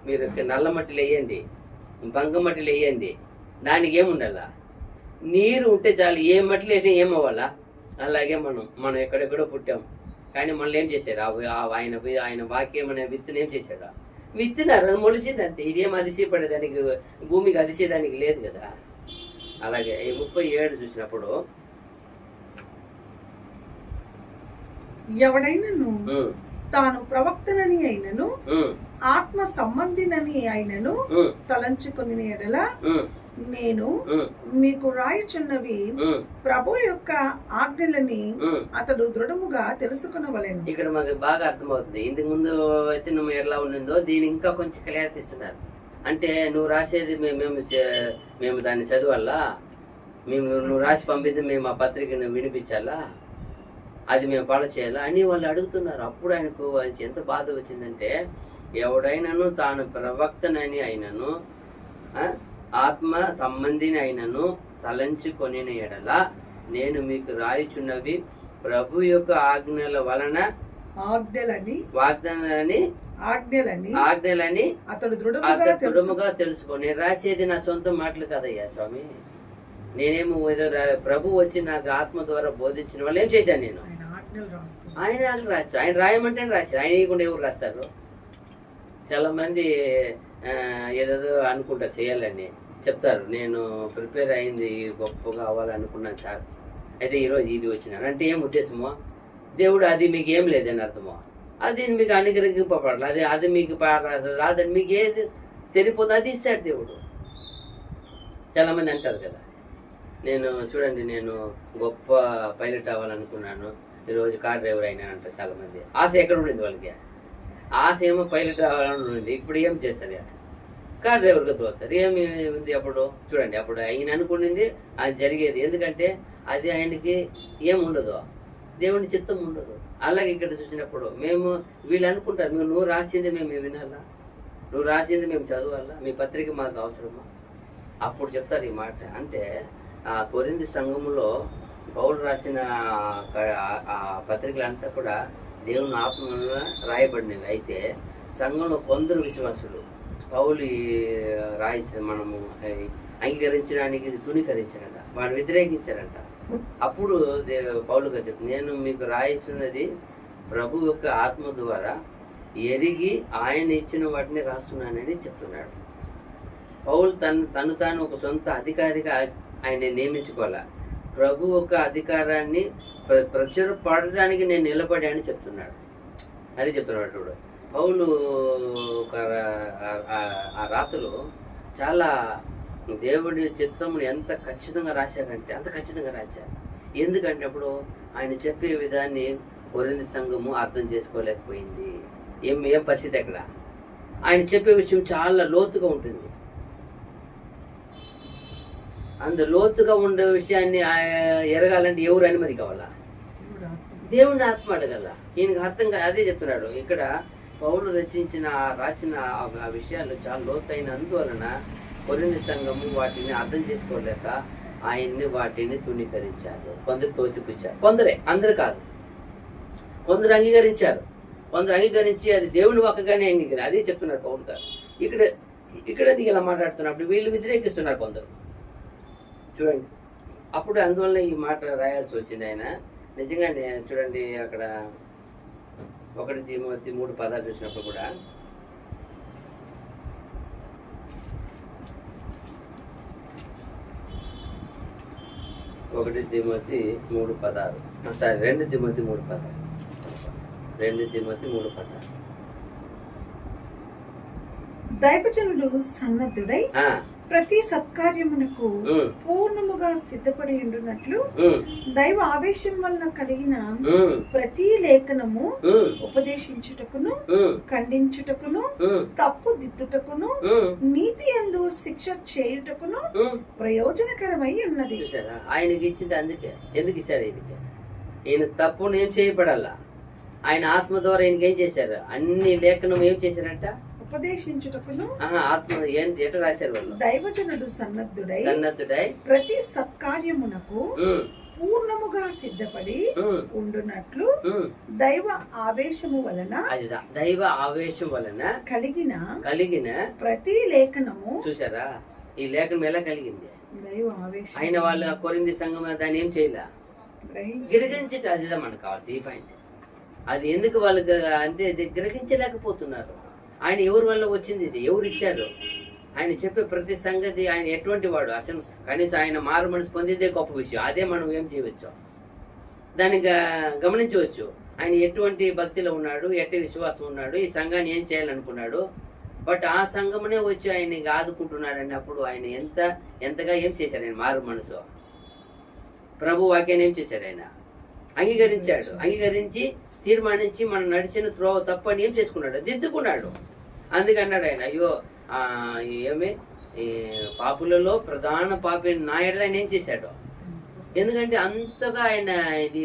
మీరు నల్ల మట్టిలో వేయండి, బంగ మట్టిలో వేయండి, దానికి ఏముండాలా? నీరు ఉంటే చాలు. ఏ మట్టిలో వేసినా ఏమవ్వాలా? అలాగే మనం ఎక్కడెక్కడో పుట్టాం, కానీ మనల్ని ఏం చేశారు? ఆయన వాక్యం అనే విత్తనం ఏం చేశాడు? విత్తినారు, అది మొలిసింది అంతే. ఇదేం అతిశయపడేదానికి, భూమికి అతిశయదానికి లేదు కదా. అలాగే ఈ 37 చూసినప్పుడు, ఎవడైనను తాను ప్రవక్తనని అయినను ఆత్మ సంబంధినని అయినను తలంచుకుని ఎడల నేను మీకు రాయుచున్నవి ప్రభు యొక్క ఆజ్ఞలని అతడు దృఢముగా తెలుసుకునవలెను. ఇక్కడ మాకు బాగా అర్థమవుతుంది. ఇంతకు ముందు వచ్చిన ఎట్లా ఉండిందో దీని ఇంకా కొంచెం క్లారిటీ ఇస్తున్నారు. అంటే నువ్వు రాసేది మేము దాన్ని చదవాలా, నువ్వు రాసి పంపితే మేము ఆ పత్రికను వినిపించాలా, అది మేము ఫాలో చేయాలా అని వాళ్ళు అడుగుతున్నారు. అప్పుడు ఆయనకు ఎంత బాధ వచ్చిందంటే, ఎవడైనాను తాను ప్రవక్తనని అయినను ఆత్మ సంబంధిని అయినను తలంచుకొని ఎడల నేను మీకు రాయిచున్నవి ప్రభు యొక్క ఆజ్ఞల వలన ఆజ్ఞలని అతడు దృఢముగా తెలుసుకొని. రాసేది నా సొంత మాటలు కదయ్యా స్వామి. నేనేమో ఏదో ప్రభు వచ్చి నాకు ఆత్మ ద్వారా బోధించిన వాళ్ళు ఏం చేశాను? నేను ఆయన రాసు, ఆయన రాయమంటే రాసేది. ఆయన ఇవ్వకుండా ఎవరు రాస్తారు? చాలా మంది ఏదేదో అనుకుంటారు చేయాలని చెప్తారు. నేను ప్రిపేర్ అయింది, గొప్పగా అవ్వాలనుకున్నాను సార్, అయితే ఈరోజు ఇది వచ్చినాను అంటే ఏం ఉద్దేశమో? దేవుడు అది మీకు ఏం లేదని అర్థమో? అది మీకు అనుగ్రహింపబడాలి. అది మీకు రాదని మీకు ఏది సరిపోతుంది అది ఇస్తాడు దేవుడు. చాలా మంది అంటారు కదా, నేను గొప్ప పైలట్ అవ్వాలనుకున్నాను, ఈరోజు కార్ డ్రైవర్ అయినా అంటారు చాలా మంది. ఆశ ఎక్కడ ఉండింది వాళ్ళకి? ఆశ ఏమో పైలట్ అవ్వాలని ఉండింది. ఇప్పుడు ఏం చేస్తారు? కార్ డ్రైవర్గా తోలుతారు. ఏమి ఉంది అప్పుడు? చూడండి, అప్పుడు ఆయన అనుకునింది అది జరిగేది. ఎందుకంటే అది ఆయనకి ఏముండదు, దేవుని చిత్తం ఉండదు. అలాగే ఇక్కడ చూసినప్పుడు వీళ్ళు అనుకుంటారు, నువ్వు రాసింది మేము వినాలా, నువ్వు రాసింది మేము చదవాలా, మీ పత్రిక మాకు అవసరమా? అప్పుడు చెప్తారు ఈ మాట. అంటే ఆ కొరింథీ సంఘములో పౌలు రాసిన ఆ పత్రికలంతా కూడా దేవుని ఆత్మ రాయబడినవి. అయితే సంఘంలో కొందరు విశ్వాసులు పౌలు రాయించిన మనము అంగీకరించడానికి తుణీకరించారంట, వాడు వ్యతిరేకించారంట. అప్పుడు పౌలు గారు చెప్తుంది, నేను మీకు రాయిస్తున్నది ప్రభు యొక్క ఆత్మ ద్వారా ఎరిగి ఆయన ఇచ్చిన వాటిని రాస్తున్నానని చెప్తున్నాడు. పౌలు తను తాను ఒక సొంత అధికారిగా ఆయన నియమించుకోవాలా. ప్రభు యొక్క అధికారాన్ని ప్రచురపడడానికి నేను నిలబడానని చెప్తున్నాడు. అది చెప్తున్నాడు. చూడు, పౌలు ఆ రాతలు చాలా దేవుడి చిత్తమును ఎంత ఖచ్చితంగా రాశారంటే అంత ఖచ్చితంగా రాశారు. ఎందుకంటే అప్పుడు ఆయన చెప్పే విధాన్ని కొరింథీ సంఘము అర్థం చేసుకోలేకపోయింది. ఏం పరిస్థితి అక్కడ? ఆయన చెప్పే విషయం చాలా లోతుగా ఉంటుంది. అంత లోతుగా ఉండే విషయాన్ని ఎరగాలంటే ఎవరు అనుమతి కావాలా? దేవుడిని ఆత్మ అడగల. ఈయనకు అర్థం కాదు. అదే చెప్తున్నాడు ఇక్కడ. పౌలు రాసిన ఆ విషయాలు చాలా లోతైన అందువలన కొరింథీ సంఘము వాటిని అర్థం చేసుకోలేక ఆయన్ని వాటిని తుణీకరించారు. కొందరు తోసిపుచ్చారు, కొందరే, అందరు కాదు. కొందరు అంగీకరించారు, కొందరు అంగీకరించి అది దేవుని వాక్యగానే అంగీకరించారు. అదే చెప్తున్నారు పౌలు గారు. ఇక్కడ ఇలా మాట్లాడుతున్నప్పుడు వీళ్ళు వ్యతిరేకిస్తున్నారు కొందరు. చూడండి, అప్పుడు అందువల్ల ఈ మాట రాయాల్సి వచ్చింది ఆయన. నిజంగా చూడండి, అక్కడ 1 తిమోతి 3:16 చూసినప్పుడు కూడా 1 తిమోతి 3:16 సారీ 2 తిమోతి 3:16 2 తిమోతి 3:16 దైవజనుడు సన్నద్ధుడై ప్రతి సత్కార్యమునకు పూర్ణముగా సిద్ధపడి ఉండునట్లు దైవ ఆవేశం వలన కలిగిన ప్రతి లేఖనము ఉపదేశించుటకును, ఖండించుటకును, తప్పు దిద్దుటకును, నీతి యందు శిక్ష చేయుటకును ప్రయోజనకరమై ఉన్నది. చూసారా, ఆయనకి ఇచ్చింది అందుకే. ఎందుకు ఇచ్చారు ఈయనకి? ఈయన తప్పును ఏం చేయబడాలా? ఆయన ఆత్మ ద్వారా ఈయనకి ఏం చేశారు? అన్ని లేఖనం ఏం చేశారంట? ఉపదేశించుటకును. ఆత్మ ఎట రాశారు వాళ్ళు? దైవజనుడు సన్నద్ధుడై ప్రతి సత్కార్యమునకు పూర్ణముగా సిద్ధపడి ఉండునట్లు దైవ ఆవేశము వలన దైవ ఆవేశం వలన కలిగిన ప్రతి లేఖనము. చూసారా, ఈ లేఖనం ఎలా కలిగింది? దైవ ఆవేశం. ఆయన వాళ్ళ కొరింథీ సంఘం దాన్ని ఏం చేయలే, గ్రహించట. అదిదా మనకు కావాలి ఈ పాయింట్. అది ఎందుకు వాళ్ళకి అంటే గ్రహించలేకపోతున్నారు. ఆయన ఎవరి వల్ల వచ్చింది? ఇది ఎవరు ఇచ్చారు? ఆయన చెప్పే ప్రతి సంగతి ఆయన ఎటువంటి వాడు? అసలు కనీసం ఆయన మారు మనసు పొందిందే గొప్ప విషయం. అదే మనం ఏం చేయవచ్చు, దాన్ని గమనించవచ్చు. ఆయన ఎటువంటి భక్తిలో ఉన్నాడు, ఎట్టి విశ్వాసం ఉన్నాడు, ఈ సంఘాన్ని ఏం చేయాలనుకున్నాడు. బట్ ఆ సంఘమునే వచ్చి ఆయన ఆదుకుంటున్నాడు అన్నప్పుడు ఆయన ఎంతగా ఏం చేశాడు? ఆయన మారు మనసు ప్రభు వాక్యాన్ని ఏం చేశాడు? ఆయన అంగీకరించి తీర్మానించి మనం నడిచిన త్రోవ తప్పని ఏం చేసుకున్నాడు? దిద్దుకున్నాడు. అందుకన్నాడు ఆయన, అయ్యో ఏమి పాపులలో ప్రధాన పాపి నా ఎడల ఆయన ఏం చేశాడు? ఎందుకంటే అంతగా ఆయన ఇది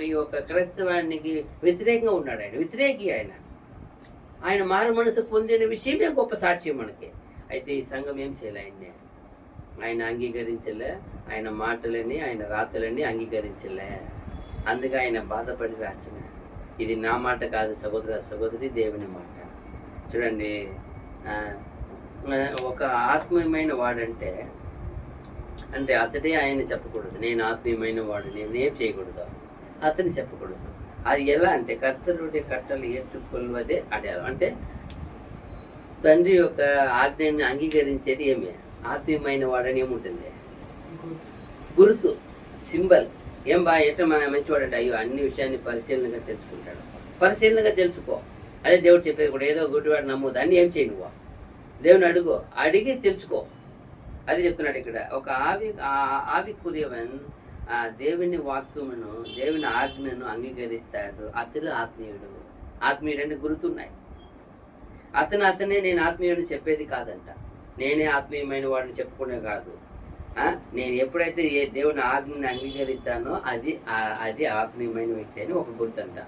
ఈ యొక్క క్రైస్తవానికి వ్యతిరేకంగా ఉన్నాడు. ఆయన వ్యతిరేకి. ఆయన మారు మనసు పొందిన విషయమే గొప్ప సాక్ష్యం మనకి. అయితే ఈ సంఘం ఏం చేయాలి? ఆయన అంగీకరించలే. ఆయన మాటలని, ఆయన రాతలని అంగీకరించలే. అందుకే ఆయన బాధపడి రాస్తున్నాడు. ఇది నా మాట కాదు సహోదరి, దేవుని మాట. చూడండి, ఒక ఆత్మీయమైన వాడంటే అంటే అతడే ఆయన చెప్పకూడదు, నేను ఆత్మీయమైన వాడు, నేనేం చేయకూడదు అతను చెప్పకూడదు. అది ఎలా అంటే కర్తరుడి కట్టలు ఏற்றுకొల్వదే అడయాలి. అంటే తండ్రి యొక్క ఆజ్ఞని అంగీకరించేది ఏమి? ఆత్మీయమైన వాడని ఏముంటుంది? గుర్తు, సింబల్. ఏం ఎట్లా మంచివాడంటే అయ్యో అన్ని విషయాన్ని పరిశీలనగా తెలుసుకో. అదే దేవుడు చెప్పేది కూడా. ఏదో గుడ్డివాడు నమ్మదు అన్ని ఏం చేయి, నువ్వు దేవుని అడిగి తెలుసుకో. అది చెప్తున్నాడు ఇక్కడ. ఒక ఆవికుర్యవన్ దేవుని వాక్యమును, దేవుని ఆజ్ఞను అంగీకరిస్తాడు. అతడు ఆత్మీయుడు అంటే గుర్తున్నాయి. అతనే నేను ఆత్మీయుడు చెప్పేది కాదంట. నేనే ఆత్మీయమైన వాడిని చెప్పుకునే కాదు. నేను ఎప్పుడైతే ఏ దేవుని ఆజ్ఞని అంగీకరిస్తానో అది ఆత్మీయమైన వ్యక్తి అని ఒక గుర్తంట.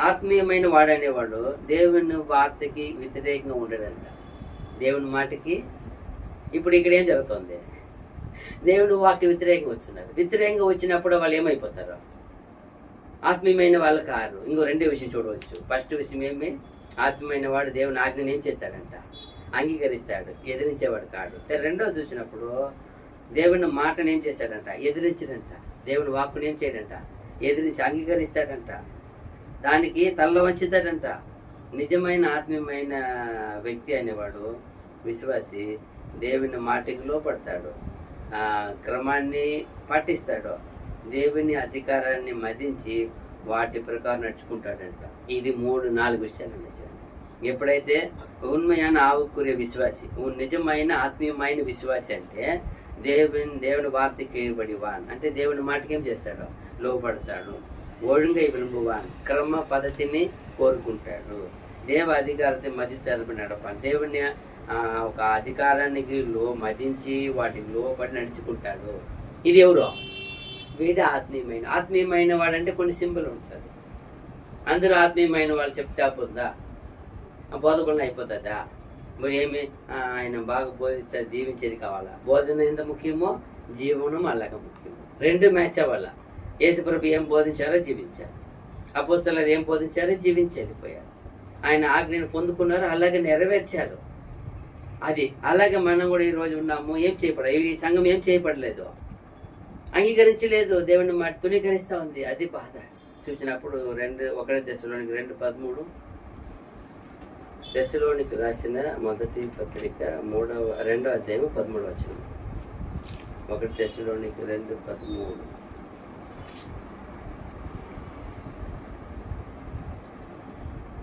ఆత్మీయమైన వాడనేవాడు దేవుని వార్తకి వ్యతిరేకంగా ఉండడంట, దేవుని మాటకి. ఇప్పుడు ఇక్కడ ఏం జరుగుతుంది? దేవుడు వాక్య వ్యతిరేకంగా వచ్చినప్పుడు వాళ్ళు ఏమైపోతారు? ఆత్మీయమైన వాళ్ళు కారు. ఇంకో రెండో విషయం చూడవచ్చు. ఫస్ట్ విషయం ఏమి? ఆత్మీయమైన వాడు దేవుని ఆజ్ఞని ఏం చేస్తాడంట? అంగీకరిస్తాడు, ఎదిరించేవాడు కాడు. రెండోది చూసినప్పుడు దేవుని మాటను ఏం చేస్తాడంట? ఎదిరించడంట. దేవుని వాక్కుని ఏం చేయడంట? ఎదిరించి అంగీకరిస్తాడంట. దానికి తల్ల వంచుతాడంట. నిజమైన ఆత్మీయమైన వ్యక్తి అనేవాడు, విశ్వాసి, దేవుని మాటకి లోపడతాడు, క్రమాన్ని పాటిస్తాడు, దేవుని అధికారాన్ని మదించి వాటి ప్రకారం నడుచుకుంటాడంట. ఇది 3-4 విషయాలు ఉన్నాయి. ఎప్పుడైతే ఉన్మయాన ఆవుకూరే విశ్వాసి, నిజమైన ఆత్మీయమైన విశ్వాసి అంటే దేవుని వార్తకి వాన్ అంటే దేవుని మాటకి ఏం చేస్తాడు? లోపడతాడు. ఒழுங்கை விரும்புவான், క్రమ పద్ధతిని కోరుకుంటాడు. దేవ అధికారத்தை మదితరపు నడపాలి. దేవుని ఒక అధికారానికి మదించి వాటికి లోపడి నడుచుకుంటాడు. ఇది ఎవరో? వీడు ఆత్మీయమైన వాడంటే కొన్ని సింబల్ ఉంటుంది. అందరూ ఆత్మీయమైన వాళ్ళు చెప్తే అయిపోతుందా? బోధకులను అయిపోతుందా? మరి ఏమి ఆయన బాగా బోధించాలి, దీవించేది కావాలా? బోధన ఎంత ముఖ్యమో జీవనం అలాగే ముఖ్యమో. రెండు మ్యాచ్ అవ్వాలా. యేసుప్రభు ఏం బోధించారో జీవించారు, అపోస్తలులు ఏం బోధించారో జీవించి వెళ్ళిపోయారు. ఆయన ఆజ్ఞను పొందుకున్నారు, అలాగే నెరవేర్చారు. అది అలాగే మనం కూడా ఈరోజు ఉన్నాము. ఏం చేయబడలేదు, ఈ సంఘం ఏం చేయబడలేదు, అంగీకరించలేదు, దేవుని మాట తునీకరిస్తూ ఉంది. అది బాధ. చూసినప్పుడు 1 దశలోనికి 2:13 దశలోనికి రాసిన మొదటి పత్రిక 2వ అధ్యాయం 13వ వచనం. 1 దశలోనికి 2:13.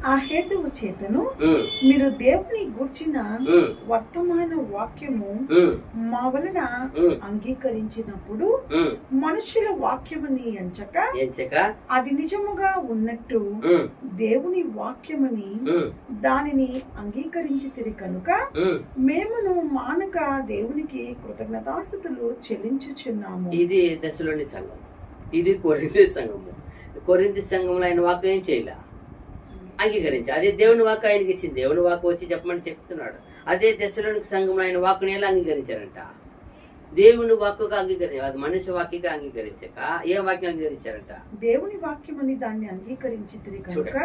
ఆ హేతువు చేతను మీరు దేవుని గూర్చిన వర్తమాన వాక్యము మా వలన అంగీకరించినప్పుడు మనుషుల వాక్యమని ఎంచక అది నిజముగా ఉన్నట్టు దేవుని వాక్యమని దానిని అంగీకరించితిరి కనుక మేమును మానక దేవునికి కృతజ్ఞతాస్తుతులు చెల్లించుచున్నాము. ఇది దశలోని సంఘం, ఇది కొరింథీ సంఘము. కొరింథీ సంఘంలో ఆయన వాక్యం ఏం చేయలే, అంగీకరించి. అదే దేవుని వాక్కు ఆయనకి ఇచ్చింది. దేవుని వాక్కు వచ్చి చెప్పమని చెప్తున్నాడు. అదే దశలోనికి సంఘంలో ఆయన వాక్కుని ఎలా అంగీకరించారంట? దేవుని వాక్కుగా అంగీకరించారు. అది మనిషి వాక్యగా అంగీకరించక ఏ వాక్యం అంగీకరించారంట? దేవుని వాక్యమని దాన్ని అంగీకరించి కనుక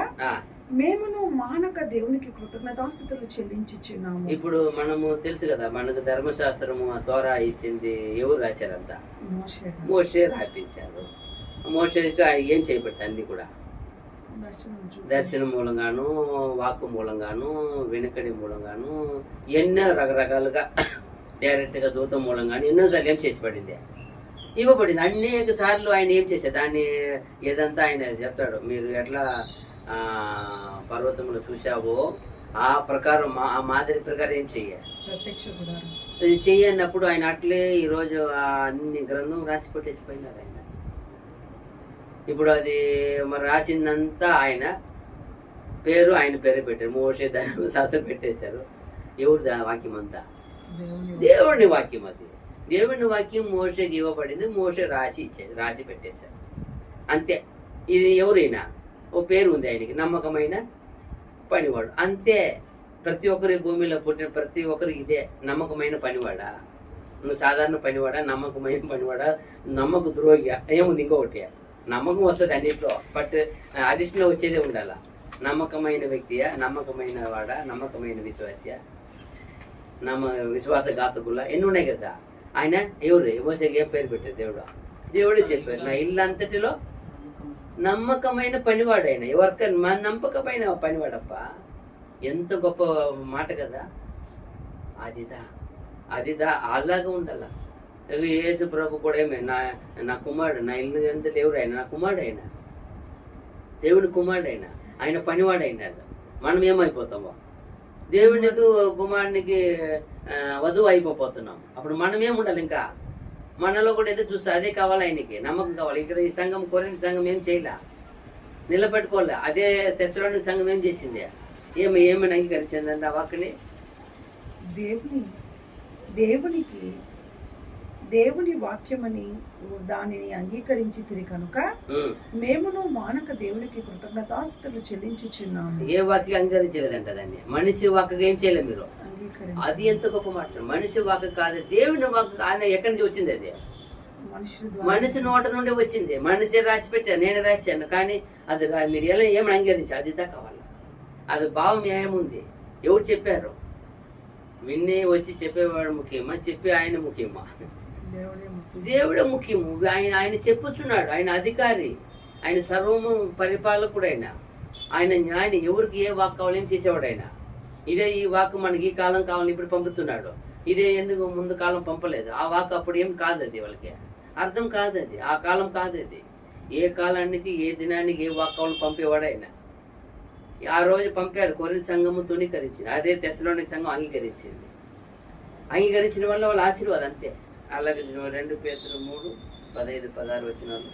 మేమును మానక దేవునికి కృతజ్ఞతాస్తుతులు చెల్లించుచున్నాము. ఇప్పుడు మనము తెలుసు కదా, మనకు ధర్మశాస్త్రము తోరా ఇచ్చింది ఎవరు రాశారంట? మోషే రాపించారు. మోషేగా ఏం చేయబడతాయి అన్ని కూడా దర్శనం మూలంగాను, వాక్కు మూలంగాను, వెనుకడి మూలంగాను, ఎన్నో రకరకాలుగా డైరెక్ట్ గా దూత మూలంగాను ఎన్నోసార్లు ఏం చేసి పడింది, ఇవ్వబడింది. అనేక సార్లు ఆయన ఏం చేశారు దాన్ని, ఏదంతా ఆయన చెప్తాడు. మీరు ఎట్లా పర్వతములు చూసావో ఆ ప్రకారం ఆ మాదిరి ప్రకారం ఏం చెయ్యన్నప్పుడు ఆయన అట్లే ఈరోజు అన్ని గ్రంథం రాసి పెట్టేసిపోయినారు ఆయన. ఇప్పుడు అది మరి రాసిందంతా ఆయన పేరే పెట్టారు. మోషే శాస్త్రం పెట్టేశారు. ఎవరు వాక్యం అంతా? దేవుని వాక్యం. అది దేవుని వాక్యం మోషేకి ఇవ్వబడింది. మోషే రాసి పెట్టేశారు అంతే. ఇది ఎవరైనా ఓ పేరు ఉంది ఆయనకి, నమ్మకమైన పనివాడు అంతే. ప్రతి ఒక్కరి భూమిలో పుట్టిన ప్రతి ఒక్కరికి ఇదే నమ్మకమైన పనివాడా? నువ్వు సాధారణ పనివాడా, నమ్మకమైన పనివాడా, నమ్మక ద్రోహిగా? ఏముంది ఇంకొకటి, నమ్మకం వస్తుంది అన్నింటిలో, బట్ అడిషనల్ వచ్చేదే ఉండాల. నమ్మకమైన వ్యక్తియా, నమ్మకమైన వాడా, నమ్మకమైన విశ్వాసియా, విశ్వాసఘాతకుల ఎన్ని ఉన్నాయి కదా. ఆయన ఎవరు మోసేకి ఏం పేరు పెట్టారు? దేవుడే చెప్పారు, నా ఇల్లు అంతటిలో నమ్మకమైన పనివాడు ఆయన. ఎవరికైనా మన నమ్మకమైన పనివాడప్ప, ఎంత గొప్ప మాట కదా. అదిదా అలాగా ఉండాల. యేసు ప్రభు కూడా ఏమే నా కుమారుడు, నా ఇల్లు ఎంత ఎవరు ఆయన? నా కుమారుడు ఆయన, దేవుని కుమారుడు ఆయన, ఆయన పనివాడు అయినాడు. మనం ఏమైపోతామో దేవునికి కుమారునికి వధువు అయిపోతున్నాం. అప్పుడు మనం ఏముండాలి? ఇంకా మనలో కూడా ఏదో చూస్తే అదే కావాలి, ఆయనకి నమ్మకం కావాలి. ఇక్కడ ఈ సంఘం, కొరింథీ సంఘం ఏం చేయలే, నిలబెట్టుకోలే. అదే తెస్సలోనిక సంఘం ఏం చేసింది? ఏమని అంగీకరించిందంటే ఆ వాక్కుని దేవుని వాక్యమని దానిని అంగీకరించితిరి కనుక మేమును మానక దేవునికి కృతజ్ఞతాస్తుతులు చెల్లించుచున్నాము. ఏ వాక్యం అంగీకరించలేదంట దాన్ని. మనిషి వాక్కు ఏం చేయలేదు మీరు. అది ఎంత గొప్ప మాట. మనిషి వాక్కు కాదు, దేవుని వాక్కు. ఆయన ఎక్కడి నుంచి వచ్చింది? అది మనిషి నోట నుండి వచ్చింది. మనిషి రాసి పెట్టాను, నేను రాశాను. కానీ అది మీరు ఎలా ఏమని అంగీకరించాలి? అది దా కావాలి. అది భావం ఏముంది? ఎవరు చెప్పారు? విన్నే వచ్చి చెప్పేవాడు ముఖ్యమా, చెప్పే ఆయన ముఖ్యమా? దేవుడే ముఖ్యము. ఆయన చెప్పుచున్నాడు. ఆయన అధికారి, ఆయన సర్వము పరిపాలకుడు. ఆయన న్యాయం. ఎవరికి ఏ వాక్ కావాలి ఏం చేసేవాడు ఆయన. ఇదే ఈ వాక్ మనకి ఈ కాలం కావాలని ఇప్పుడు పంపుతున్నాడు. ఇదే ఎందుకు ముందు కాలం పంపలేదు? ఆ వాక్ అప్పుడు ఏం కాదు, అది వాళ్ళకి అర్థం కాదు. అది ఆ కాలం కాదు. అది ఏ కాలానికి ఏ దినానికి ఏ వాక్ కావాలని పంపేవాడు ఆయన. ఆ రోజు పంపారు. కొరింథీ సంఘము తుణీకరించింది. అదే తెస్సలోనిక సంఘం అంగీకరించింది. అంగీకరించిన వల్ల వాళ్ళ ఆశీర్వాదం అంతే. అలాగే 2 పేతురు 3:15-16 వచనాలు.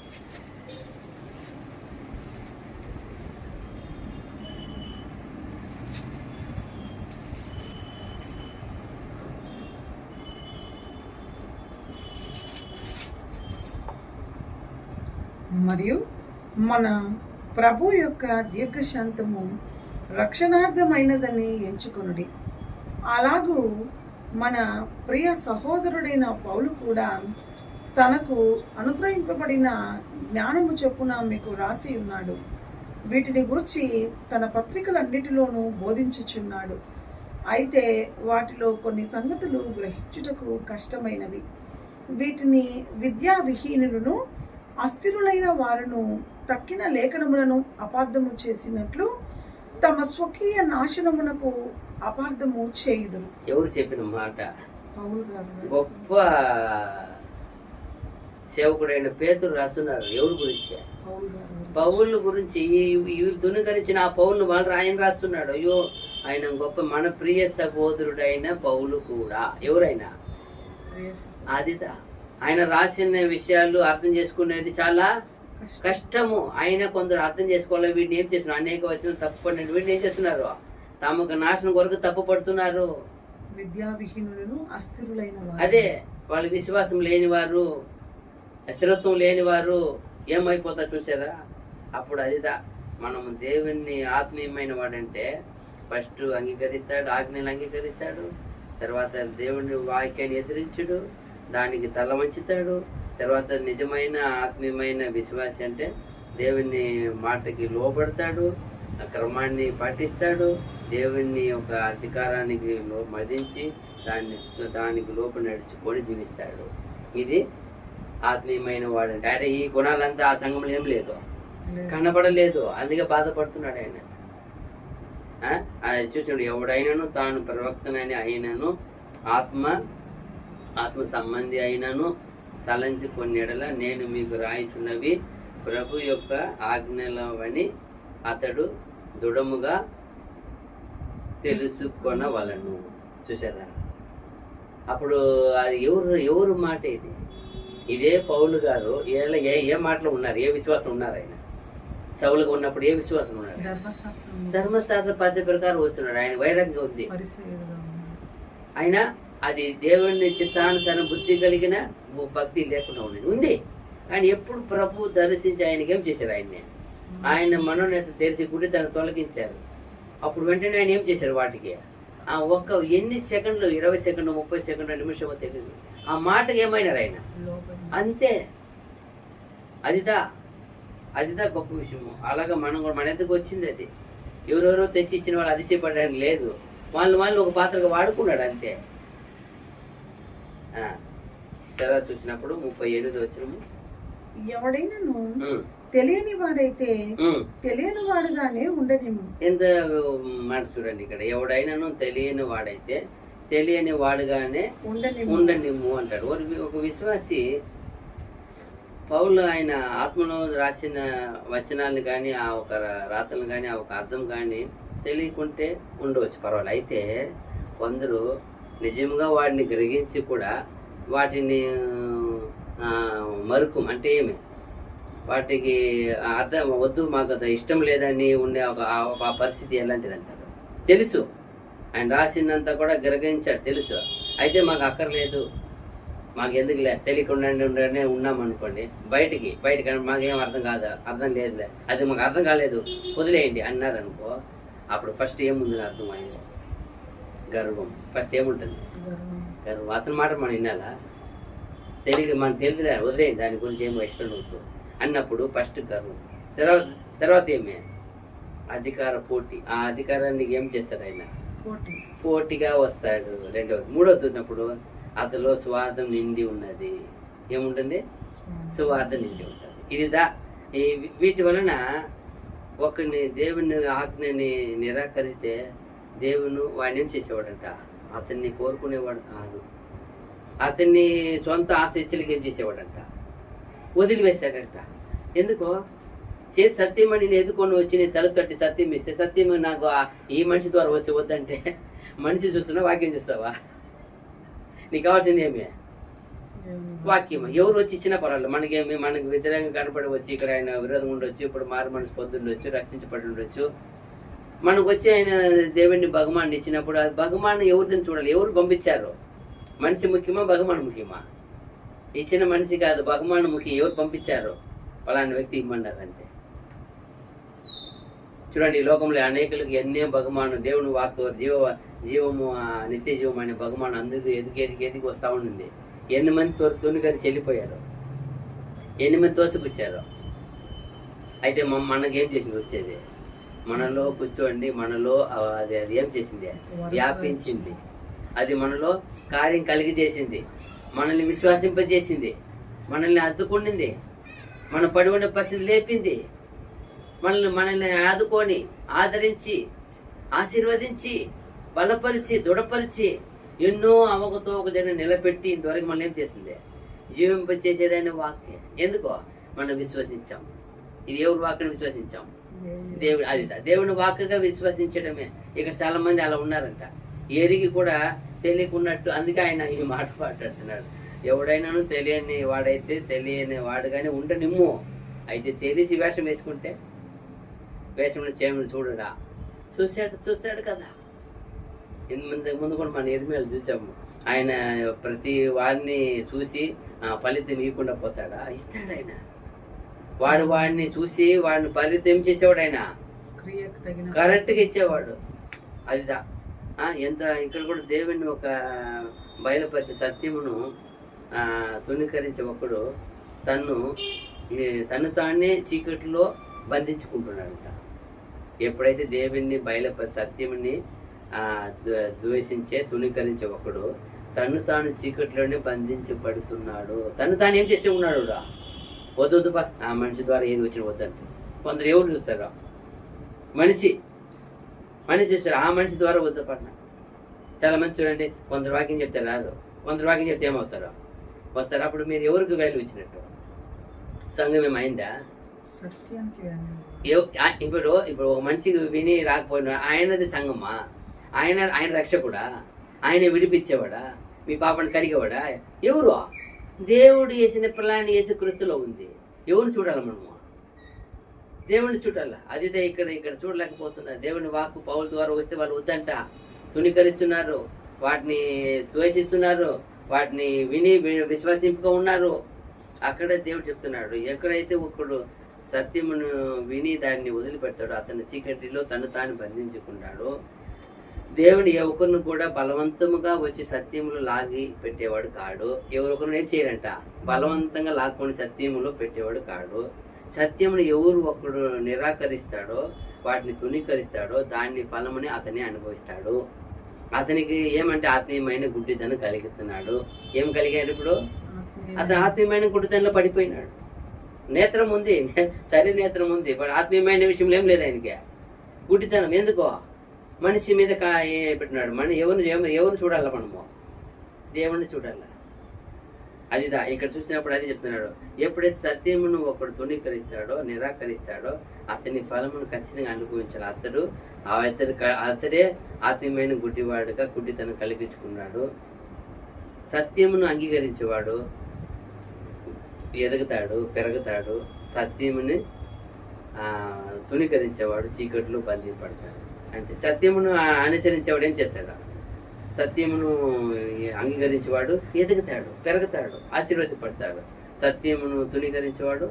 మరియు మన ప్రభు యొక్క దీర్ఘశాంతము రక్షణార్థమైనదని ఎంచుకొనుడి. అలాగూ మన ప్రియ సహోదరుడైన పౌలు కూడా తనకు అనుగ్రహింపబడిన జ్ఞానము చొప్పున మీకు రాసి ఉన్నాడు. వీటిని గురించి తన పత్రికలన్నిటిలోనూ బోధించుచున్నాడు. అయితే వాటిలో కొన్ని సంగతులు గ్రహించుటకు కష్టమైనవి. వీటిని విద్యా విహీనులను అస్థిరులైన వారును తక్కిన లేఖనములను అపార్థము చేసినట్లు తమ స్వకీయ నాశనమునకు అపార్థము చేయుదురు. ఎవరు చెప్పిన మాట? పౌలు గారు గొప్ప సేవకుడైన పేతురు రాస్తున్నారు. ఎవరి గురించి? పౌలు గారు పౌలు గురించి. ఈ దునుకరించిన ఆ పౌలును వాళ్ళు ఆయన రాస్తున్నాడు. అయ్యో, ఆయన గొప్ప మన ప్రియ సహోదరుడైన పౌలు కూడా. ఎవరైనా అదిదా ఆయన రాసిన విషయాలు అర్థం చేసుకునేది చాలా కష్టము. ఆయన కొందరు అర్థం చేసుకోవాలి. వీడిని ఏం చేస్తున్నారు? అనేక వచ్చిన తప్పు పడినట్టు వీడిని ఏం చేస్తున్నారు? తమకు నాశనం కొరకు తప్పు పడుతున్నారు. విద్యావిహీనులను అస్థిరులైన వారు. అదే వాళ్ళు విశ్వాసం లేనివారు, స్థిరత్వం లేనివారు ఏమైపోతారు చూసారా? అప్పుడు అదిదా మనం దేవుణ్ణి ఆత్మీయమైన వాడంటే ఫస్ట్ అంగీకరిస్తాడు, ఆజ్ఞలు అంగీకరిస్తాడు, తర్వాత దేవుని వాక్యాన్ని ఎదిరించుడు, దానికి తల వంచుతాడు. తర్వాత నిజమైన ఆత్మీయమైన విశ్వాసి అంటే దేవుని మాటకి లోబడతాడు, క్రమాన్ని పాటిస్తాడు, దేవుని ఒక అధికారానికి మదించి దానికి లోపు నడుచుకొని జీవిస్తాడు. ఇది ఆత్మీయమైన వాడంటే. అంటే ఈ గుణాలంతా ఆ సంఘంలో ఏం లేదు, కనపడలేదు, అందుకే బాధపడుతున్నాడు ఆయన. అది చూసాడు, ఎవడైనాను తాను ప్రవక్తనని అయినను ఆత్మ సంబంధి అయినను తలంచి కొన్నిడల నేను మీకు రాయిచున్నవి ప్రభు యొక్క ఆజ్ఞలవని అతడు దృఢముగా తెలుసుకొనవలను. చూసారా? అప్పుడు అది ఎవరు మాట ఇది? ఇదే పౌలు గారు ఏ మాటలో ఉన్నారు? ఏ విశ్వాసం ఉన్నారు? ఆయన సౌలుగా ఉన్నప్పుడు ఏ విశ్వాసం ఉన్నారు? ధర్మశాస్త్ర పద్ధతి ప్రకారం వస్తున్నాడు. ఆయన వైరాగ్యం ఉంది. ఆయన అది దేవుని చిత్తానుసారం బుద్ధి కలిగిన భక్తి లేకుండా ఉంది. కానీ ఎప్పుడు ప్రభు దర్శించి ఆయనకి ఏం చేశారు? ఆయన మనోనేత తెలిసి గుడి తను తొలగించారు. అప్పుడు వెంటనే ఆయన ఏం చేశారు? వాటికి ఒక్క ఎన్ని సెకండ్లు, 20 సెకండ్లు, 30 సెకండ్లు, నిమిషమో తెలియదు, ఆ మాటకి ఏమైనారు ఆయన? అంతే. అదిదా గొప్ప విషయము. అలాగా మనం కూడా మన ఎందుకు వచ్చింది అది. ఎవరెవరో తెచ్చి ఇచ్చిన వాళ్ళు అతిశయపడడానికి లేదు. వాళ్ళు ఒక పాత్రగా వాడుకున్నాడు అంతే. తర్వాత చూసినప్పుడు 38 వచ్చినము, ఎవడైనాను తెలియని వాడైతే తెలియని వాడుగానే ఉండనిమ్ము. ఎంత మాట చూడండి ఇక్కడ. ఎవడైనాను తెలియని వాడైతే తెలియని వాడుగానే ఉండనిమ్ము అంటాడు. ఒక విశ్వాసి పౌలు ఆయన ఆత్మలో రాసిన వచనాలను కానీ, ఆ ఒక రాతలను కానీ, ఆ ఒక అర్థం కానీ తెలియకుంటే ఉండవచ్చు, పర్వాలేదు. అయితే కొందరు నిజంగా వాటిని గ్రహించి కూడా వాటిని మరుకం అంటే ఏమి, వాటికి అర్థం వద్దు, మాకు అది ఇష్టం లేదని ఉండే ఒక పరిస్థితి ఎలాంటిది అంటారు. తెలుసు ఆయన రాసిందంతా కూడా గ్రహించాడు, తెలుసు. అయితే మాకు అక్కర్లేదు, మాకు ఎందుకులే, తెలియకుండా ఉన్నామనుకోండి, బయటికి మాకేం అర్థం లేదులే, అది మాకు అర్థం కాలేదు, వదిలేయండి అన్నారు అనుకో. అప్పుడు ఫస్ట్ ఏముంది అర్థం? ఆయన గర్వం. ఫస్ట్ ఏముంటుంది? గర్వం. అతని మాట మనం వినాలా? మనకు తెలియదులే, వదిలేయండి, దాని గురించి ఏమో ఇష్టం అవుతుంది అన్నప్పుడు ఫస్ట్ గర్వం. తర్వాత ఏమే? అధికార పోటీ. ఆ అధికారాన్ని ఏం చేస్తాడు ఆయన? పోటీగా వస్తాడు. రెండవది. మూడవది ఉన్నప్పుడు అతలో స్వార్థం నిండి ఉన్నది. ఏముంటుంది? స్వార్థం నిండి ఉంటుంది. వీటి వలన ఒకరిని దేవుని ఆజ్ఞని నిరాకరిస్తే దేవుని వాడిని ఏం చేసేవాడంట? అతన్ని కోరుకునేవాడు కాదు, అతన్ని సొంత ఆశించలకి ఏం చేసేవాడంట? వదిలివేశాడంట. ఎందుకో? చేతి సత్యమని నేను ఎదుకొని వచ్చి నేను తలుపు తట్టి సత్యం ఇస్తే, సత్యం నాకు ఈ మనిషి ద్వారా వచ్చి వద్దంటే, మనిషి చూస్తున్నా వాక్యం చేస్తావా? నీకు కావాల్సింది ఏమి? వాక్యం. ఎవరు వచ్చి ఇచ్చినా పర్వాలేదు, మనకి వ్యతిరేకంగా కనపడి వచ్చి ఇక్కడ ఆయన విరోధం ఉండొచ్చు, ఇప్పుడు మారు మనసు పొందుండొచ్చు, రక్షించబడి ఉండొచ్చు. మనకు వచ్చి ఆయన దేవుడిని బహుమానం ఇచ్చినప్పుడు అది బహుమానం ఎవరిని చూడాలి? ఎవరు పంపించారు? మనిషి ముఖ్యమా, బహుమానం ముఖ్యమా? ఇచ్చిన మనిషి కాదు, బహుమానం ముఖ్యం. ఎవరు పంపించారు? పలానా వ్యక్తి ఇమ్మన్నారు అంతే. చూడండి, ఈ లోకంలో అనేకులకు ఎన్నో బహుమానం, దేవుని వాక్కు, జీవము, నిత్య జీవం అనే బహుమానం అందరికీ ఎదిగి వస్తూ ఉండింది. 8 మంది తొలికని చెల్లిపోయారు, 8 మంది తోసిపుచ్చారు. అయితే మనకేం చేసింది? వచ్చేది మనలో కూర్చోండి, మనలో అది ఏం చేసింది? వ్యాపించింది. అది మనలో కార్యం కలిగి చేసింది, మనల్ని విశ్వాసింపజేసింది, మనల్ని అద్దుకుండింది. మన పడి ఉన్న పరిస్థితి లేపింది, మనల్ని ఆదుకొని ఆదరించి ఆశీర్వదించి బలపరిచి దృఢపరిచి ఎన్నో అవకతవకలను నిలబెట్టి ఇంతవరకు మనం ఏం చేసింది? జీవింపచేసేదైన వాక్యం. ఎందుకో మనం విశ్వసించాం. ఇది ఎవరి వాక్యం విశ్వసించాం? దేవుడు. అది దేవుని వాక్కుగా విశ్వసించడమే. ఇక్కడ చాలా మంది అలా ఉన్నారంట, ఎరిగి కూడా తెలియకున్నట్టు. అందుకే ఆయన ఈ మాట మాట్లాడుతున్నాడు. ఎవడైనాను తెలియని వాడైతే తెలియని వాడుగానే ఉండనిమ్ము. అయితే తెలిసి వేషం వేసుకుంటే వేషంలో చేయమని చూడడా? చూస్తాడు కదా. ముందు కూడా మన ఎరిమేలు చూసాము. ఆయన ప్రతి వాడిని చూసి ఫలితం ఇవ్వకుండా పోతాడా? ఇస్తాడు ఆయన. వాడిని చూసి వాడిని ఫలితం చేసేవాడు ఆయన, కరెక్ట్గా ఇచ్చేవాడు. అదిదా ఎంత. ఇక్కడ కూడా దేవుని ఒక బయలుపరిచే సత్యమును తుణీకరించే ఒకడు తను తానే చీకటిలో బంధించుకుంటున్నాడంట. ఎప్పుడైతే దేవుని బయలుపరిచే సత్యముని ద్వేషించే తుణీకరించే ఒకడు తను తాను చీకటిలోనే బంధించబడుతున్నాడు. తను తాను ఏం చేస్తూ ఉన్నాడు? వద్దు బా, ఆ మనిషి ద్వారా ఏది వచ్చిన వద్దంటే. కొందరు ఎవరు చూస్తారా? మనిషి చూస్తారు, ఆ మనిషి ద్వారా వద్దు పడిన. చాలా మంది చూడండి, కొందరు వాక్యం చెప్తే రాదు, కొందరు వాక్యం చెప్తే ఏమవుతారో వస్తారు. అప్పుడు మీరు ఎవరికి వాల్యూ ఇచ్చినట్టు? సంఘం ఏమైందా? ఇప్పుడు ఒక మనిషికి విని రాకపోయినా ఆయనది సంఘమా? ఆయన రక్షకుడా? ఆయన విడిపించేవాడా? మీ పాపని కడిగేవాడా? ఎవరు? దేవుడు వేసిన ప్లాన్ యేసుక్రీస్తులో ఉంది. ఎవరు చూడాలి మనము? దేవుడిని చూడాల. అదిదే ఇక్కడ చూడలేకపోతున్నారు. దేవుని వాక్కు పౌలు ద్వారా వస్తే వాళ్ళు వద్దంట, తుణీకరిస్తున్నారు, వాటిని ద్వేషిస్తున్నారు, వాటిని విని విశ్వసింపుగా ఉన్నారు. అక్కడే దేవుడు చెప్తున్నాడు, ఎక్కడైతే ఒకడు సత్యమును విని దాన్ని వదిలిపెడతాడు అతను చీకటిలో తను తాను బంధించుకున్నాడు. దేవుడు ఎవరిని కూడా బలవంతముగా వచ్చి సత్యములు లాగి పెట్టేవాడు కాడు. ఎవరొకరు ఏం చేయడంట? బలవంతంగా లాక్కొని సత్యములో పెట్టేవాడు కాడు. సత్యమును ఎవరు ఒకడు నిరాకరిస్తాడో, వాటిని తుణీకరిస్తాడో దాన్ని ఫలముని అతనే అనుభవిస్తాడు. అతనికి ఏమంటే ఆత్మీయమైన గుడ్డితనం కలిగిస్తున్నాడు. ఏం కలిగాడు? ఇప్పుడు అతను ఆత్మీయమైన గుడ్డితనంలో పడిపోయినాడు. నేత్రం ఉంది, సరే నేత్రం ఉంది, బట్ ఆత్మీయమైన విషయంలో ఏం లేదు ఆయనకి. గుడ్డితనం. ఎందుకో? మనిషి మీద పెట్టినాడు. ఎవరు చూడాల మనము? దేవుణ్ణి చూడాల. అదిదా ఇక్కడ చూసినప్పుడు అది చెప్తున్నాడు. ఎప్పుడైతే సత్యమును ఒకడు తుణీకరిస్తాడో, నిరాకరిస్తాడో అతని ఫలమును ఖచ్చితంగా అనుభవించాలి. అతడే ఆత్మీయమైన గుడ్డివాడుగా గుడ్డితనం కలిగించుకున్నాడు. సత్యమును అంగీకరించేవాడు ఎదుగుతాడు, పెరుగుతాడు. సత్యముని తుణీకరించేవాడు చీకట్లు బంధింపడతాడు. అంటే సత్యమును అనుసరించేవాడు ఏం చేస్తాడు? సత్యమును అంగీకరించేవాడు ఎదుగుతాడు, పెరుగుతాడు, ఆశీర్వదిపడతాడు. సత్యమును తుణీకరించేవాడు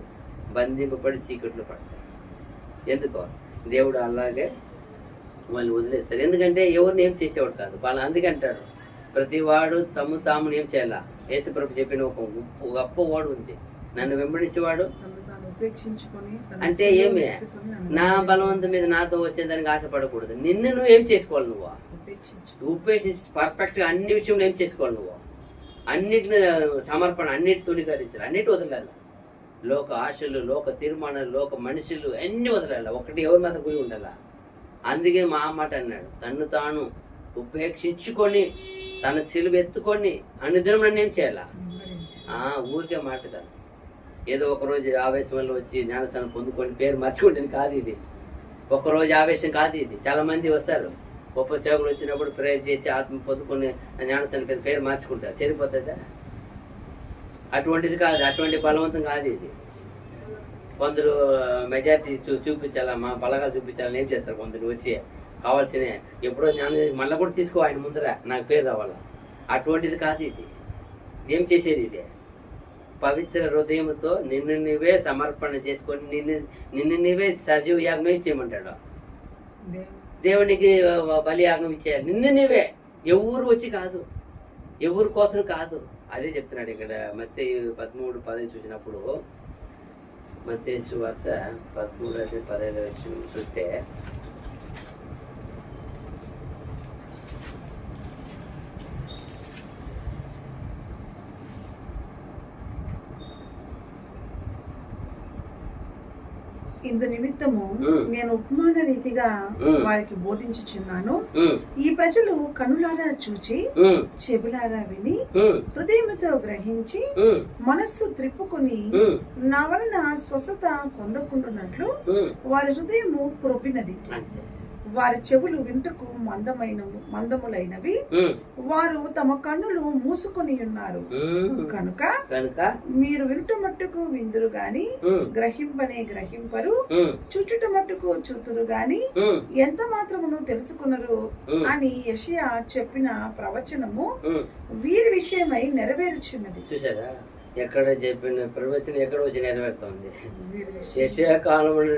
బంధింపబడి చీకట్లు పడతాడు. ఎందుకో? దేవుడు అలాగే వాళ్ళు వదిలేస్తారు. ఎందుకంటే ఎవరిని ఏం చేసేవాడు కాదు వాళ్ళు. అందుకంటాడు, ప్రతి వాడు తామును ఏం చేయాలా? యేసుప్రభు చెప్పిన ఒక గొప్ప వాడు ఉంది, నన్ను వెంబడించేవాడు. అంటే ఏమి? నా బలవంతం మీద నాతో వచ్చేదానికి ఆశపడకూడదు. నిన్ను నువ్వు ఏం చేసుకోవాలి? నువ్వు ఉపేక్షించి పర్ఫెక్ట్ గా అన్ని విషయంలో ఏం చేసుకోవాలి? నువ్వు అన్నిటిని సమర్పణ, అన్నిటి తుణీకరించాలి, అన్నిటి వదలాలి. లోక ఆశలు, లోక తీర్మానాలు, లోక మనుషులు అన్ని వదలాలి. ఒకటి ఎవరి మాత్రం పోయి ఉండాల. అందుకే మా మాట అన్నాడు, తను తాను ఉపేక్షించుకొని తన సిలువ ఎత్తుకొని అనుదినం నన్ను ఏం చేయాలా? ఊరికే మాట కాదు. ఏదో ఒకరోజు ఆవేశం వల్ల వచ్చి జ్ఞానస్థానం పొందుకొని పేరు మర్చిపోయింది కాదు ఇది. ఒకరోజు ఆవేశం కాదు ఇది. చాలా మంది వస్తారు, గొప్ప సేవకులు వచ్చినప్పుడు ప్రేయర్ చేసి ఆత్మ పొందుకొని జ్ఞానస్థానం పేరు మార్చుకుంటారు. సరిపోతుందా? అటువంటిది కాదు, అటువంటి బలవంతం కాదు ఇది. కొందరు మెజారిటీ చూపించాలా, మా బలగాలు చూపించాలని ఏం చేస్తారు కొందరు వచ్చి కావాల్సిన ఎప్పుడో జ్ఞానం మళ్ళీ కూడా తీసుకో ఆయన ముందర నాకు పేరు రావాలా. అటువంటిది కాదు ఇది. ఏం చేసేది ఇదే? పవిత్ర హృదయంతో నిన్ను నీవే సమర్పణ చేసుకొని నిన్ను నీవే సజీవ యాగం ఏం చేయమంటాడు? దేవునికి బలియాగం ఇచ్చేయాలి. నిన్ను నీవే, ఎవరు వచ్చి కాదు, ఎవరి కోసం కాదు. అదే చెప్తున్నాడు ఇక్కడ మత్తయి 13:15 చూసినప్పుడు. మత్తయి సువార్త 13:15 చూస్తే ఇందు నిమిత్తము నేను ఉపమాన రీతిగా వారికి బోధించుచున్నాను. ఈ ప్రజలు కనులారా చూచి చెవులారా విని హృదయముతో గ్రహించి మనస్సు త్రిప్పుకొని నా వలన స్వస్థత పొందకుండానట్లు వారి హృదయము క్రొవ్వినది, వారి చెవులు వింటకు మందములైనవి, వారు తమ కన్నులు మూసుకొని ఉన్నారు. కనుక మీరు వినుట మట్టుకు విందురు గాని గ్రహింపనే గ్రహింపరు, చూచుట మట్టుకు చూతురు గాని ఎంత మాత్రమును తెలుసుకున్నారు అని యెషయా చెప్పిన ప్రవచనము వీరి విషయమై నెరవేర్చున్నది. చూసారా, ఎక్కడ చెప్పిన ప్రవచనం ఎక్కడ వచ్చి నెరవేరుతుంది. యెషయా కాలంలో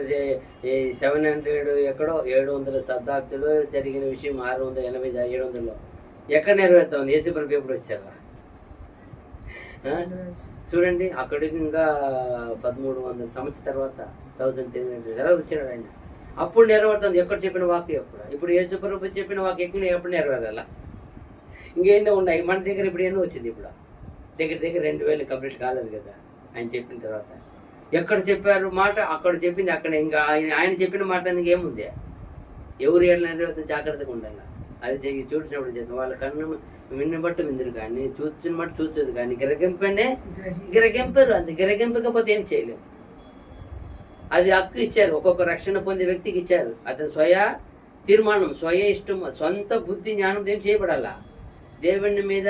700 ఎక్కడో 700 శతాబ్దిలో జరిగిన విషయం 680 700లో ఎక్కడ నెరవేరుతుంది. యేసుప్రభు ఎప్పుడు వచ్చారు చూడండి. అక్కడికి ఇంకా 1300 సంవత్సరం తర్వాత 1300 తర్వాత వచ్చాడు ఆయన. అప్పుడు నెరవేరుతుంది. ఎక్కడ చెప్పిన వాక్యం ఎప్పుడు. ఇప్పుడు యేసుప్రభు చెప్పిన వాక్యం ఎప్పుడు నెరవేరాల. ఇంకేంటో ఉన్నాయి మన దగ్గర. ఇప్పుడు ఎన్నో వచ్చింది. ఇప్పుడు దగ్గర 2000 కంప్లీట్ కాలేదు కదా ఆయన చెప్పిన తర్వాత. ఎక్కడ చెప్పారు మాట అక్కడ చెప్పింది అక్కడ. ఇంకా ఆయన చెప్పిన మాట ఏముంది. ఎవరు ఏళ్ళ నెరవేరుతుంది జాగ్రత్తగా ఉండాలి. అది చూసినప్పుడు చేద్దాం. వాళ్ళ కన్ను విన్న బట్టు విందురు కానీ చూసిన బట్టి చూసేది కానీ గిరగింపారు. అంతే. గిరగింపకపోతే ఏం చేయలేము. అది హక్కు ఇచ్చారు. ఒక్కొక్క రక్షణ పొందే వ్యక్తికి ఇచ్చారు. అతని స్వయ తీర్మానం, స్వయ ఇష్టం, సొంత బుద్ధి జ్ఞానం ఏం చేయబడాలా. దేవుని మీద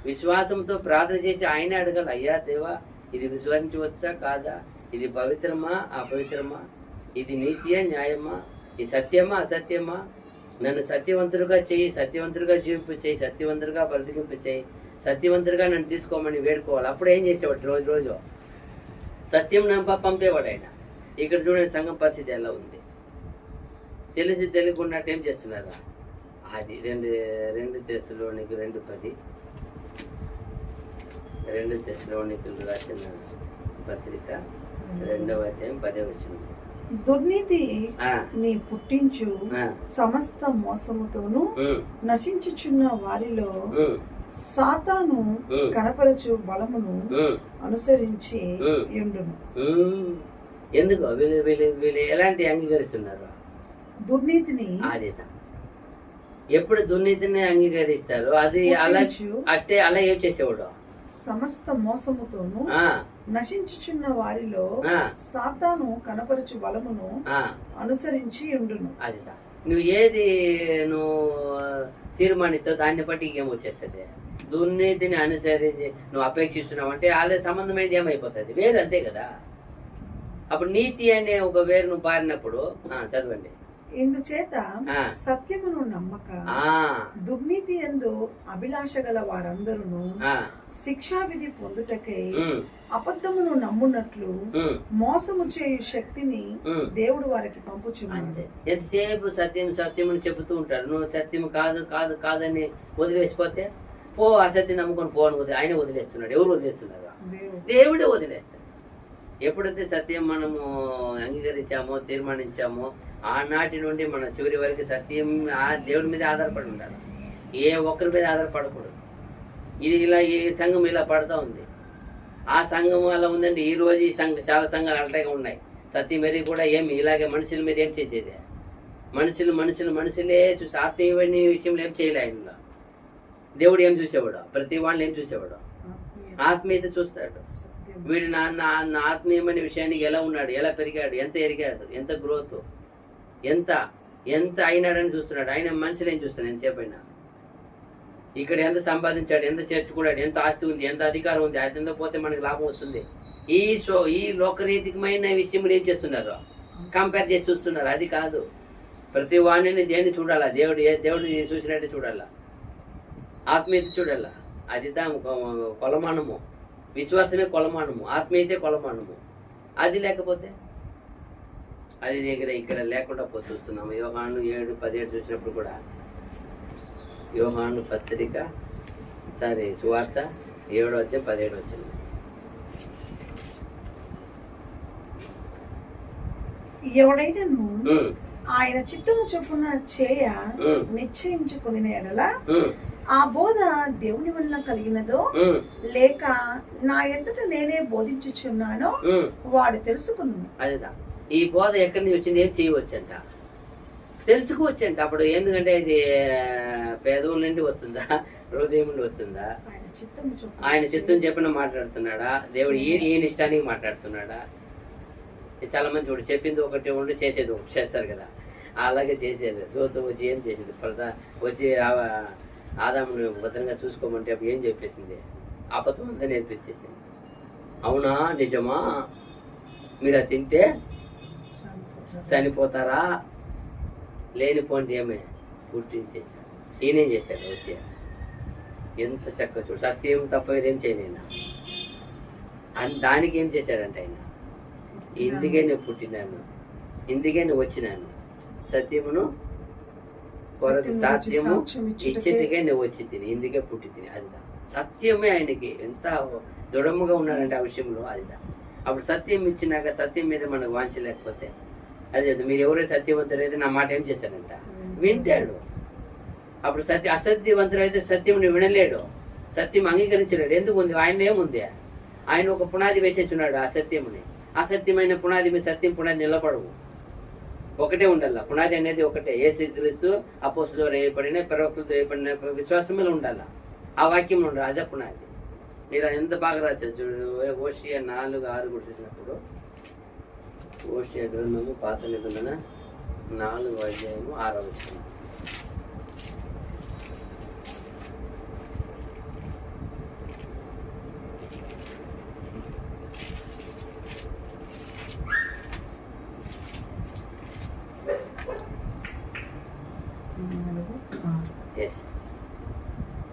విశ్వాసంతో ప్రార్థన చేసి ఆయన అడగాలి. అయ్యా దేవా, ఇది విశ్వసించవచ్చా కాదా, ఇది పవిత్రమా అపవిత్రమా, ఇది నీతియా న్యాయమా, ఇది సత్యమా అసత్యమా, నన్ను సత్యవంతుడిగా చేయి, సత్యవంతుడిగా జీవింపు చేయి, సత్యవంతుడిగా బ్రతికింపు చేయి, సత్యవంతుడిగా నన్ను తీసుకోమని వేడుకోవాలి. అప్పుడు ఏం చేసేవాడు. రోజు రోజు సత్యం పంపేవాడు ఆయన. ఇక్కడ చూడండి సంఘం పరిస్థితి ఎలా ఉంది. తెలిసి తెలియకున్నట్టు ఏం చేస్తున్నారా. అది 2 తెస్సలోనికీ 2:10 2 తెస్సలోనికీయులు రాసిన పత్రిక 2వ అధ్యాయం 10వ వచనం. దుర్నీతి నీ పుట్టించు సమస్త మోసముతోను నశించుచున్న వారిలో సాతాను కనపరచు బలమును అనుసరించి ఉండును. ఎందుకు వీళ్ళు ఎలాంటి అంగీకరిస్తున్నారు దుర్నీతిని. ఎప్పుడు దుర్నీతిని అంగీకరిస్తారు అది అలా ఏం చేసేవాడు. సమస్త మోసముతోను నశించుచున్న వారిలో సాతాను కనపరచు బలమును అనుసరించి ఉండును. అది నువ్వు ఏది తీర్మానిస్తావు దాన్ని బట్టి ఏమొచ్చేస్తుంది. దుర్నీతిని అనుసరించి నువ్వు అపేక్షిస్తున్నావు అంటే వాళ్ళ సంబంధమైనది ఏమైపోతుంది. వేరు అంతే కదా. అప్పుడు నీతి అనే ఒక వేరు నువ్వు పారినప్పుడు చదవండి. ఇందుచేత సత్యమును నమ్మక దుర్నీతి యందు అభిలాష గల వారందరూ శిక్షా విధి పొందుటకై అబద్ధమును నమ్మునట్లు మోసము చేయు శక్తిని దేవుడు వారికి పంపుచున్నాడు. ఎంతసేపు సత్యం సత్యమని చెబుతూ ఉంటారు. నువ్వు సత్యం కాదు కాదు కాదని వదిలేసిపోతే పో, అసత్యం నమ్ముకొని పోని ఆయన వదిలేస్తున్నాడు. ఎవరు వదిలేస్తున్నారు? దేవుడే వదిలేస్తాడు. ఎప్పుడైతే సత్యం మనము అంగీకరించామో తీర్మానించామో ఆనాటి నుండి మన చివరి వరకు సత్యం దేవుడి మీద ఆధారపడి ఉండాలి. ఏ ఒక్కరి మీద ఆధారపడకూడదు. ఇది ఇలా ఈ సంఘం ఇలా పడుతూ ఉంది, ఆ సంఘం అలా ఉందండి. ఈ రోజు ఈ చాలా సంఘాలు అలటగా ఉన్నాయి. సత్యం మెరిగి కూడా ఏమి ఇలాగే మనుషుల మీద ఏం చేసేది. మనుషులే చూసి ఆత్మీయమైన విషయంలో ఏం చేయలే. ఆయనలో దేవుడు ఏం చూసేవాడు, ప్రతి వాళ్ళని ఏం చూసేవాడు, ఆత్మీయత చూస్తాడు. వీడు నా ఆత్మీయమైన విషయాన్ని ఎలా ఉన్నాడు, ఎలా పెరిగాడు, ఎంత ఎరిగాడు, ఎంత గ్రోత్, ఎంత అయినాడని చూస్తున్నాడు. ఆయన మనుషులు ఏం చూస్తున్నాడు ఎంతసేపైనా. ఇక్కడ ఎంత సంపాదించాడు, ఎంత చేర్చుకున్నాడు, ఎంత ఆస్తి ఉంది, ఎంత అధికారం ఉంది, అతనితో పోతే మనకి లాభం వస్తుంది. ఈ లోకరీతికమైన విషయములు ఏం చేస్తున్నారు, కంపేర్ చేసి చూస్తున్నారు. అది కాదు. ప్రతి వాణిని దేన్ని చూడాలా, దేవుడు చూసినట్టు చూడాలా, ఆత్మీయత చూడాలా. అది కొలమానము. విశ్వాసమే కొలమానము, ఆత్మీయతే కొలమానము. అది లేకపోతే అది ఇక్కడ లేకుండా పోతే చూస్తున్నాము. యోహాను 7:17 చూసినప్పుడు కూడా, యోహాను పత్రిక సువార్త 7వ అధ్యాయం 17 వచ్చింది. ఎవడైనను ఆయన చిత్తము చొప్పున చేయ నిశ్చయించుకుని ఎడల ఆ బోధ దేవుని వల్ల కలిగినదో లేక నా ఎంతట నేనే బోధించుచున్నానో వాడు తెలుసుకున్నాను. అదేదా ఈ బోధ ఎక్కడి నుంచి వచ్చింది, ఏం చేయవచ్చంట, తెలుసుకోవచ్చంట. అప్పుడు ఎందుకంటే ఇది పేదవుల నుండి వస్తుందా, హృదయం నుండి వస్తుందా, ఆయన చిత్తం చెప్పిన మాట్లాడుతున్నాడా, దేవుడు ఈయన ఇష్టానికి మాట్లాడుతున్నాడా? చాలా మంది చూడు, చెప్పింది ఒకటి ఉండి చేసేది ఒకటి చేస్తారు కదా, అలాగే చేసేది. దూత వచ్చి ఏం చేసేది, వచ్చి ఆదామును భద్రంగా చూసుకోమంటే అప్పుడు ఏం చెప్పేసింది, అబద్ధం అంతా నేర్పించేసింది. అవునా, నిజమా, మీరు అది తింటే చనిపోతారా, లేనిపోండి ఏమే పుట్టించేసాడు. ఈయనేం చేశాడు, వచ్చి ఎంత చక్కగా చూడు, సత్యం తప్ప ఏం చేయలేనా అని దానికి ఏం చేశాడంటే ఆయన, ఇందుకే నేను పుట్టినాను, ఇందుకే నేను వచ్చినాను, సత్యమును కొరకు సాధ్యము ఇచ్చేటికే నువ్వు వచ్చి తిని, ఇందుకే పుట్టి తిని. అదిదా సత్యమే. ఆయనకి ఎంత దృఢముగా ఉన్నాడంటే ఆ విషయంలో, అదిదా. అప్పుడు సత్యం ఇచ్చినాక సత్యం మీద మనకు వాంచలేకపోతే అదే, మీరు ఎవరైతే సత్యవంతుడైతే నా మాట ఏం చేశాడంట, వింటాడు. అప్పుడు అసత్యవంతుడైతే సత్యం వినలేడు, సత్యం అంగీకరించలేడు. ఎందుకు ఉంది, ఆయన ఏముంది, ఆయన ఒక పునాది వేసేస్తున్నాడు ఆ సత్యముని. అసత్యమైన పునాది మీద సత్యం పునాది నిలబడవు, ఒకటే ఉండాల. పునాది అనేది ఒకటే, యేసుక్రీస్తు అపోస్తలులతో వేయబడిన, ప్రవక్తలతో వేయబడిన విశ్వాసంలో ఉండాల, ఆ వాక్యం ఉండాలి, అదే పునాది. మీరు ఎంత బాగా రాశారు చూడు, హోషేయ 4:6 కూడా చూసినప్పుడు, హోషేయ గ్రంథము పాత నిబంధన 4:6.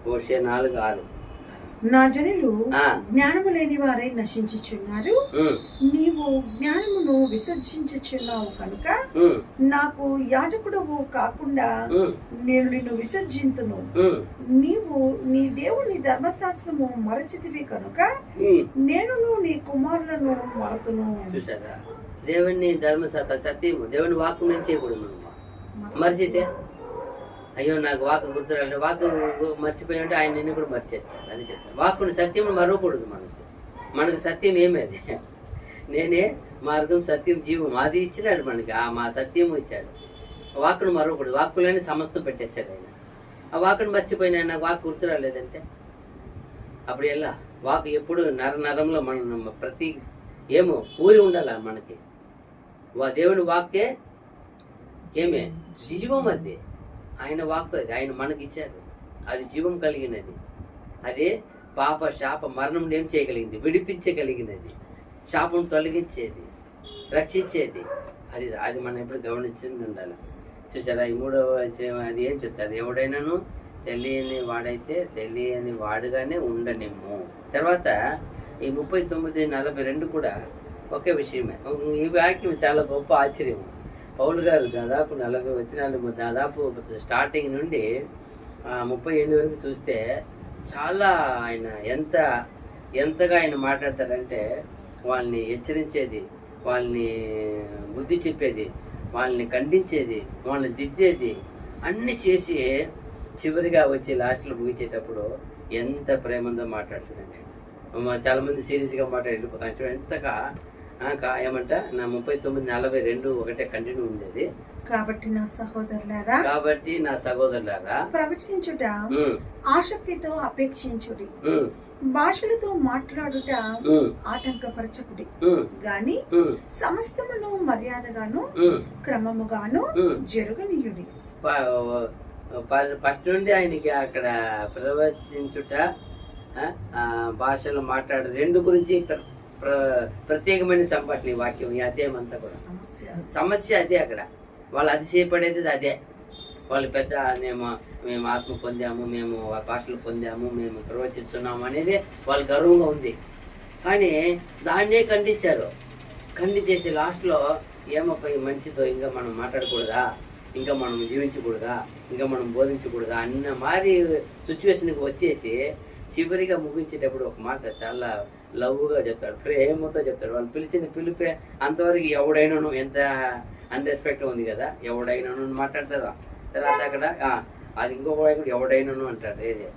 హోషేయ 4:6. నా జనులు జ్ఞానము లేని వారై నశించుచున్నారు, నీవు జ్ఞానమును విసర్జించుచున్నావు కనుక నాకు యాజకుడవు కాకుండా నేను నిన్ను విసర్జింతును. నీవు నీ దేవుని ధర్మశాస్త్రము మరచితివి కనుక నేను నీ కుమారులను మరతును. చూసారా, దేవుని ధర్మశాస్త్ర సత్యము, దేవుని వాక్కు నుంచి చేయకూడదు. మరిచితే అయ్యో నాకు వాక్కు గుర్తురాలి, వాక్కు మర్చిపోయినట్టు ఆయన నిన్ను కూడా మర్చేస్తాడు. అది చెప్తాను, వాక్కుని సత్యం మరవకూడదు. మనకు సత్యం ఏమి, అది నేనే మార్గం సత్యం జీవం, అది ఇచ్చినాడు మనకి, మా సత్యం ఇచ్చాడు. వాక్కును మరవకూడదు, వాక్కులోనే సమస్తం పెట్టేశాడు ఆయన. ఆ వాక్కును మర్చిపోయిన నాకు వాక్కు గుర్తు రాలేదంటే అప్పుడు ఎలా? వాక్కు ఎప్పుడు నరంలో మనం ప్రతి ఏమో ఊరి ఉండాల మనకి. దేవుని వాక్కే ఏమే జీవం, అది ఆయన వాక్కు, అది ఆయన మనకి ఇచ్చారు, అది జీవం కలిగినది. అదే పాప శాప మరణం ఏం చేయగలిగింది, విడిపించగలిగినది, శాపం తొలగించేది, రక్షించేది. అది మనం ఎప్పుడు గమనించింది ఉండాలి. చూసారా, ఈ 3వ అది ఏం చెప్తారు, ఎవడైనాను తెలియని వాడైతే తెలియని వాడుగానే ఉండనిమ్ము. తర్వాత ఈ 39:42 కూడా ఒకే విషయమే. ఈ వాక్యం చాలా గొప్ప ఆశ్చర్యం. పౌలు గారు దాదాపు 40 వచనాలు, దాదాపు స్టార్టింగ్ నుండి 38 వరకు చూస్తే చాలా ఆయన ఎంతగా ఆయన మాట్లాడతారంటే, వాళ్ళని హెచ్చరించేది, వాళ్ళని బుద్ధి చెప్పేది, వాళ్ళని ఖండించేది, వాళ్ళని దిద్దేది, అన్ని చేసి చివరిగా వచ్చి లాస్ట్లో ముగించేటప్పుడు ఎంత ప్రేమతో మాట్లాడుతుందండి. చాలా మంది సీరియస్గా మాట్లాడి వెళ్ళిపోతాను చూడండి, ఎంతగా ఏమంట నా 39:42 ఒకటే కంటిన్యూ ఉంది అది. కాబట్టి నా సహోదరులారా ప్రవచించుట ఆసక్తితో అపేక్షించుడి, భాషలతో మాట్లాడుట ఆటంకపరచకుడి గాని సమస్తమును మర్యాదగాను క్రమముగాను జరుగనీయుడి. ఫస్ట్ నుండి ఆయనకి అక్కడ ప్రవచించుట, భాషలు మాట్లాడు, రెండు గురించి ప్రత్యేకమైన సంభాషణ. ఈ వాక్యం, ఈ అధ్యాయం అంతా కూడా సమస్య అదే. అక్కడ వాళ్ళు అతిశయపడేది అదే. వాళ్ళు పెద్ద మేము ఆత్మ పొందాము, మేము భాషలు పొందాము, మేము ప్రవచిస్తున్నాము అనేది వాళ్ళ గర్వంగా ఉంది. కానీ దాన్నే ఖండించారు. ఖండించేసి లాస్ట్లో ఏమప్ప ఈ మనిషితో ఇంకా మనం మాట్లాడకూడదా, ఇంకా మనం జీవించకూడదా, ఇంకా మనం బోధించకూడదా అన్న మారి సిచ్యువేషన్కి వచ్చేసి చివరిగా ముగించేటప్పుడు ఒక మాట చాలా లవ్గా చెప్తాడు, ప్రేమతో చెప్తాడు. వాళ్ళు పిలిచిన పిలిపే అంతవరకు ఎవడైనాను, ఎంత అన్రెస్పెక్ట్ ఉంది కదా, ఎవడైనాను మాట్లాడతారు. తర్వాత అక్కడ అది ఇంకొక ఎవడైనాను అంటాడు. ఏది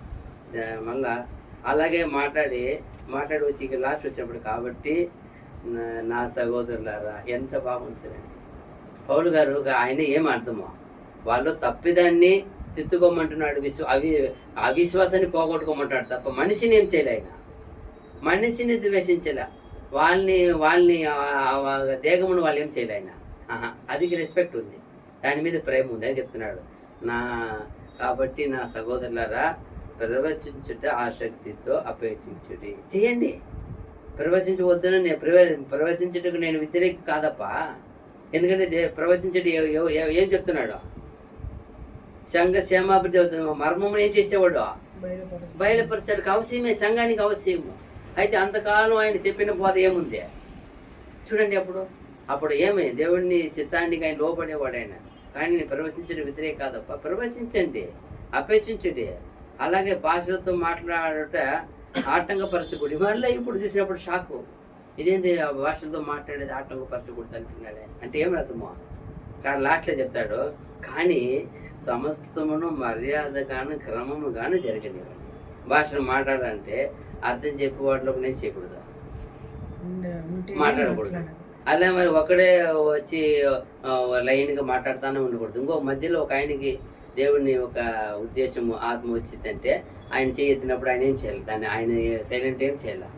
మళ్ళా అలాగే మాట్లాడి వచ్చి ఇక లాస్ట్ వచ్చినప్పుడు, కాబట్టి నా సహోదరులారా, ఎంత బాగుంటుందండి పౌలు గారు. ఆయన ఏం అర్థమో వాళ్ళు తప్పిదాన్ని తిత్తుకోమంటున్నాడు, అవిశ్వాసాన్ని పోగొట్టుకోమంటాడు తప్ప మనిషిని ఏం చేయలే. ఆయన మనిషిని ద్వేషించలే, వాళ్ళని దేహమును వాళ్ళు ఏం చేయలే. ఆయన అది రెస్పెక్ట్ ఉంది, దాని మీద ప్రేమ ఉంది అని చెప్తున్నాడు. కాబట్టి నా సహోదరులారా, ప్రవచించుట ఆసక్తితో అపేక్షించుడి. చేయండి, ప్రవచించవద్దును. నేను ప్రవచించుటకు నేను వ్యతిరేకి కాదప్పా. ఎందుకంటే ప్రవచించుడు ఏం చెప్తున్నాడు? సంఘ క్షేమాభివృద్ధి అవుతుంది. మర్మమును ఏం చేసేవాడు? బయలుపరచడానికి అవసరమే, సంఘానికి అవసరము. అయితే అంతకాలం ఆయన చెప్పిన బోధ ఏముంది చూడండి. అప్పుడు ఏమి దేవుడిని చిత్తానికి ఆయన లోపడేవాడు ఆయన. కానీ నేను ప్రవచించడం వ్యతిరేక కాదప్ప. ప్రవచించండి, అపేక్షించండి. అలాగే భాషలతో మాట్లాడుట ఆటంకపరచకూడదు. మళ్ళీ ఇప్పుడు చూసినప్పుడు షాకు, ఇదేంటి భాషలతో మాట్లాడేది ఆటంకపరచకూడదు అంటున్నాడే. అంటే ఏమి అర్థమో? కానీ లాస్ట్లో చెప్తాడు, కానీ సమస్తమును మర్యాదగాను క్రమముగాను జరిగినవి. భాషను మాట్లాడాలంటే అర్థం చెప్పే వాటిలోకి నేను చేయకూడదు, మాట్లాడకూడదు. అలా మరి ఒకడే వచ్చి లైన్గా మాట్లాడుతూనే ఉండకూడదు. ఇంకో మధ్యలో ఒక ఆయనకి దేవుడిని ఒక ఉద్దేశము ఆత్మ వచ్చిందంటే ఆయన చేయెత్తినప్పుడు ఆయన ఏం చేయాలి? దాన్ని ఆయన సైలెంట్ ఏం చేయాలి?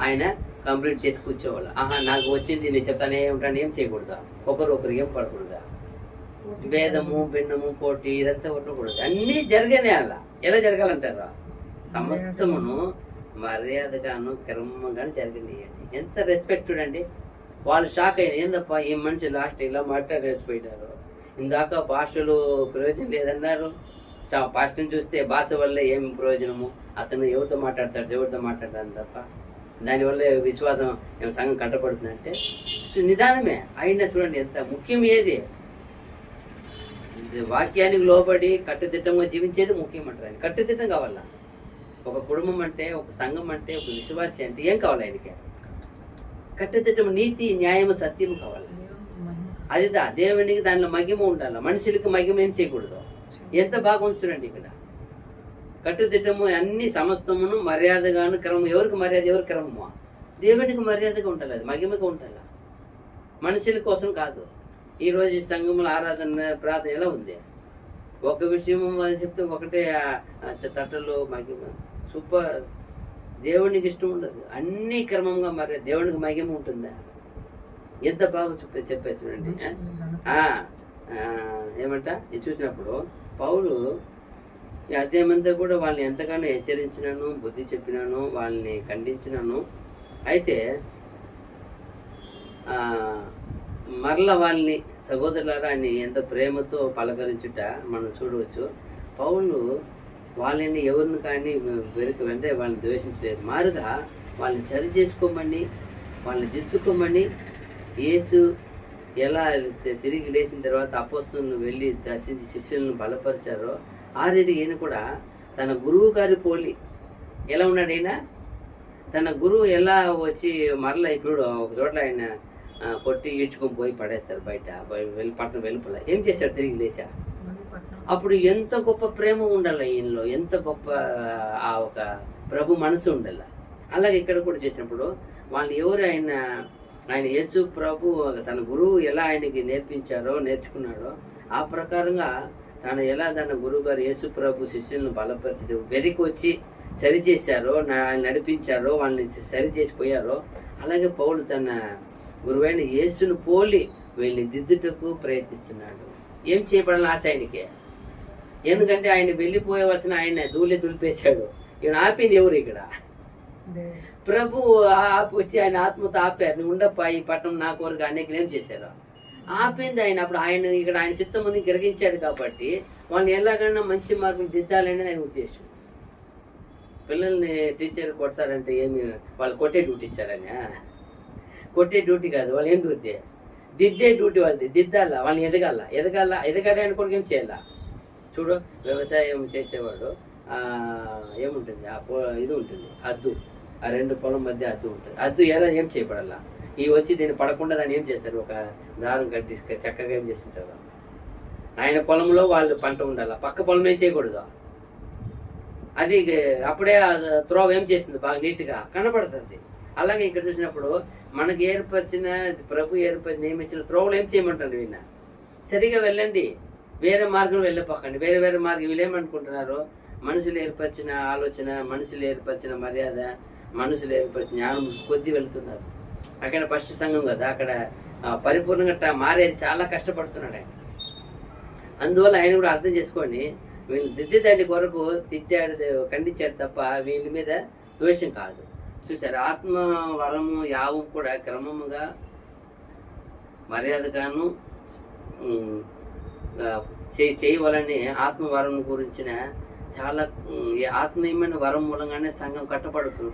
ఆయన కంప్లీట్ చేసి కూర్చోవాలి. నాకు వచ్చింది నేను చెప్తానే ఉంటాను, ఏం చేయకూడదా? ఒకరు ఏం పడకూడదా? భేదము, భిన్నము, పోటీ ఇదంతా ఉండకూడదు. అన్నీ జరిగానే అలా. ఎలా జరగాలంటారా? సమస్తమును మర్యాదగాను క్రమంగాను జరిగినాయండి. ఎంత రెస్పెక్ట్ చూడండి. వాళ్ళు షాక్ అయిన, ఏందప్ప ఈ మనిషి లాస్ట్ ఇలా మాట్లాడేసిపోయినారు, ఇందాక భాషలు ప్రయోజనం లేదన్నారు. భాషను చూస్తే భాష వల్ల ఏం ప్రయోజనము? అతను ఎవరితో మాట్లాడతాడు? దేవుడితో మాట్లాడతాను తప్ప దానివల్ల విశ్వాసం సంఘం కట్టబడుతుందంటే నిదానమే. అయినా చూడండి ఎంత ముఖ్యం. ఏది వాక్యానికి లోబడి కట్టుదిట్టంగా జీవించేది ముఖ్యం అంటారు ఆయన. కట్టుదిట్టం కావాలా? ఒక కుటుంబం అంటే, ఒక సంఘం అంటే, ఒక విశ్వాసి అంటే ఏం కావాలి ఆయనకి? కట్టుదిట్టం, నీతి, న్యాయము, సత్యము కావాలి. అదిదా దేవునికి దానిలో మహిమ ఉండాలి. మనుషులకి మహిమ ఏం చేయకూడదు. ఎంత బాగుంది చూడండి ఇక్కడ. కట్టుదిట్టము అన్ని సమస్తమును మర్యాదగాను క్రమం. ఎవరికి మర్యాద, ఎవరి క్రమము? దేవునికి మర్యాదగా ఉండాలి, అది మహిమగా ఉండాలి, మనుషుల కోసం కాదు. ఈ రోజు సంఘముల ఆరాధన ప్రార్థన ఎలా ఉంది? ఒక విషయం చెప్తే ఒకటే తట్టలు మహిమ సూపర్. దేవునికి ఇష్టం ఉండదు, అన్ని క్రమంగా మర్యాద. దేవునికి మహిమ ఉంటుందా? ఎంత బాగా చెప్పే చూడండి. ఏమంట ఇది చూసినప్పుడు పౌలు ఈ అధ్యాయమంతా కూడా వాళ్ళని ఎంతగానో హెచ్చరించినాను, బుద్ధి చెప్పినాను, వాళ్ళని ఖండించినాను. అయితే మరల వాళ్ళని సహోదరులారా అని ఎంత ప్రేమతో పలకరించుట మనం చూడవచ్చు. పౌలు వాళ్ళని ఎవరిని కానీ వెంటనే వాళ్ళని ద్వేషించలేదు. మారుగా వాళ్ళని సరి చేసుకోమని, వాళ్ళని దిద్దుకోమని, యేసు ఎలా తిరిగి లేచిన తర్వాత అపోస్తలులను వెళ్ళి దర్శించి శిష్యులను బలపరిచారో ఆ రీతి ఈయన కూడా తన గురువు గారి పోలి ఎలా ఉన్నాడు. ఆయన తన గురువు ఎలా వచ్చి మరలా ఇప్పుడు ఒక చోట్ల ఆయన కొట్టి ఈడ్చుకొని పోయి పడేస్తారు బయట, పట్టణం వెలుపల. ఏం చేశాడు? తిరిగి లేచా. అప్పుడు ఎంత గొప్ప ప్రేమ ఉండాలి ఈయనలో, ఎంత గొప్ప ఆ ఒక ప్రభు మనసు ఉండాలి. అలాగే ఇక్కడ కూడా చేసినప్పుడు వాళ్ళు ఎవరు ఆయన యేసు ప్రభు తన గురువు ఎలా ఆయనకి నేర్చుకున్నాడో ఆ ప్రకారంగా తను ఎలా తన గురువు గారు యేసు ప్రభు శిష్యులను బలపరిచి వెదికి వచ్చి సరి చేశారో, నడిపించారో, వాళ్ళని సరి చేసిపోయారో, అలాగే పౌలు తన గురువైన యేసును పోలి వీళ్ళని దిద్దుటకు ప్రయత్నిస్తున్నాడు. ఏం చేయబడాలని ఆశ ఆయనకే. ఎందుకంటే ఆయన వెళ్ళిపోయవలసిన ఆయన దులిపేశాడు. ఈయన ఆపింది ఎవరు? ఇక్కడ ప్రభు వచ్చి ఆయన ఆత్మతో ఆపారు. నువ్వు ఉండప్ప, ఈ పట్టణం నా కోరిక అనేక ఏం చేశారు? ఆపింది ఆయన. అప్పుడు ఆయన ఇక్కడ ఆయన చిత్తం ముందు గ్రహించాడు కాబట్టి వాళ్ళని ఎలాగైనా మంచి మార్కులు దిద్దాలని ఆయన ఉద్దేశం. పిల్లల్ని టీచర్ కొడతారంటే ఏమి వాళ్ళు కొట్టే డ్యూటీ ఇచ్చారని? కొట్టే డ్యూటీ కాదు, వాళ్ళు ఏం దిద్దే డ్యూటీ వాళ్ళది. దిద్దాలా, వాళ్ళని ఎదగాలని కూడా ఏం చేయాలా? చూడు, వ్యవసాయం చేసేవాడు ఏముంటుంది, ఇది ఉంటుంది అద్దు, ఆ రెండు పొలం మధ్య అద్దు ఉంటుంది. అద్దు ఎలా ఏం చేయబడాలా? ఈ వచ్చి దీన్ని పడకుండా దాన్ని ఏం చేస్తారు? ఒక దారం కట్టి చక్కగా ఏం చేస్తుంటారు. ఆయన పొలంలో వాళ్ళు పంట ఉండాలా, పక్క పొలం ఏం చేయకూడదు. అది అప్పుడే త్రోవ ఏం చేస్తుంది, బాగా నీట్గా కనపడుతుంది. అలాగే ఇక్కడ చూసినప్పుడు మనకు ఏర్పరిచిన ప్రభు నియమించిన త్రోవలు ఏం చేయమంటారు వీళ్ళ? సరిగా వెళ్ళండి, వేరే మార్గం వెళ్ళిపోకండి. వేరే వేరే మార్గం వీళ్ళు ఏమనుకుంటున్నారు? మనుషులు ఏర్పరిచిన ఆలోచన, మనుషులు ఏర్పరిచిన మర్యాద, మనుషులు ఏర్పరిచిన జ్ఞానం కొద్ది వెళుతున్నారు. అక్కడ ఫస్ట్ సంఘం కదా, అక్కడ పరిపూర్ణంగా మారేది చాలా కష్టపడుతున్నాడు ఆయన. అందువల్ల ఆయన కూడా అర్థం చేసుకోండి, వీళ్ళు దిద్దిదాడి కొరకు తిట్టాడు, ఖండించాడు తప్ప వీళ్ళ మీద ద్వేషం కాదు. చూసారు, ఆత్మ వరము యావం కూడా క్రమముగా మర్యాదగాను చేయవలని ఆత్మవరం గురించిన చాలా ఆత్మీయమైన వరం మూలంగానే సంఘం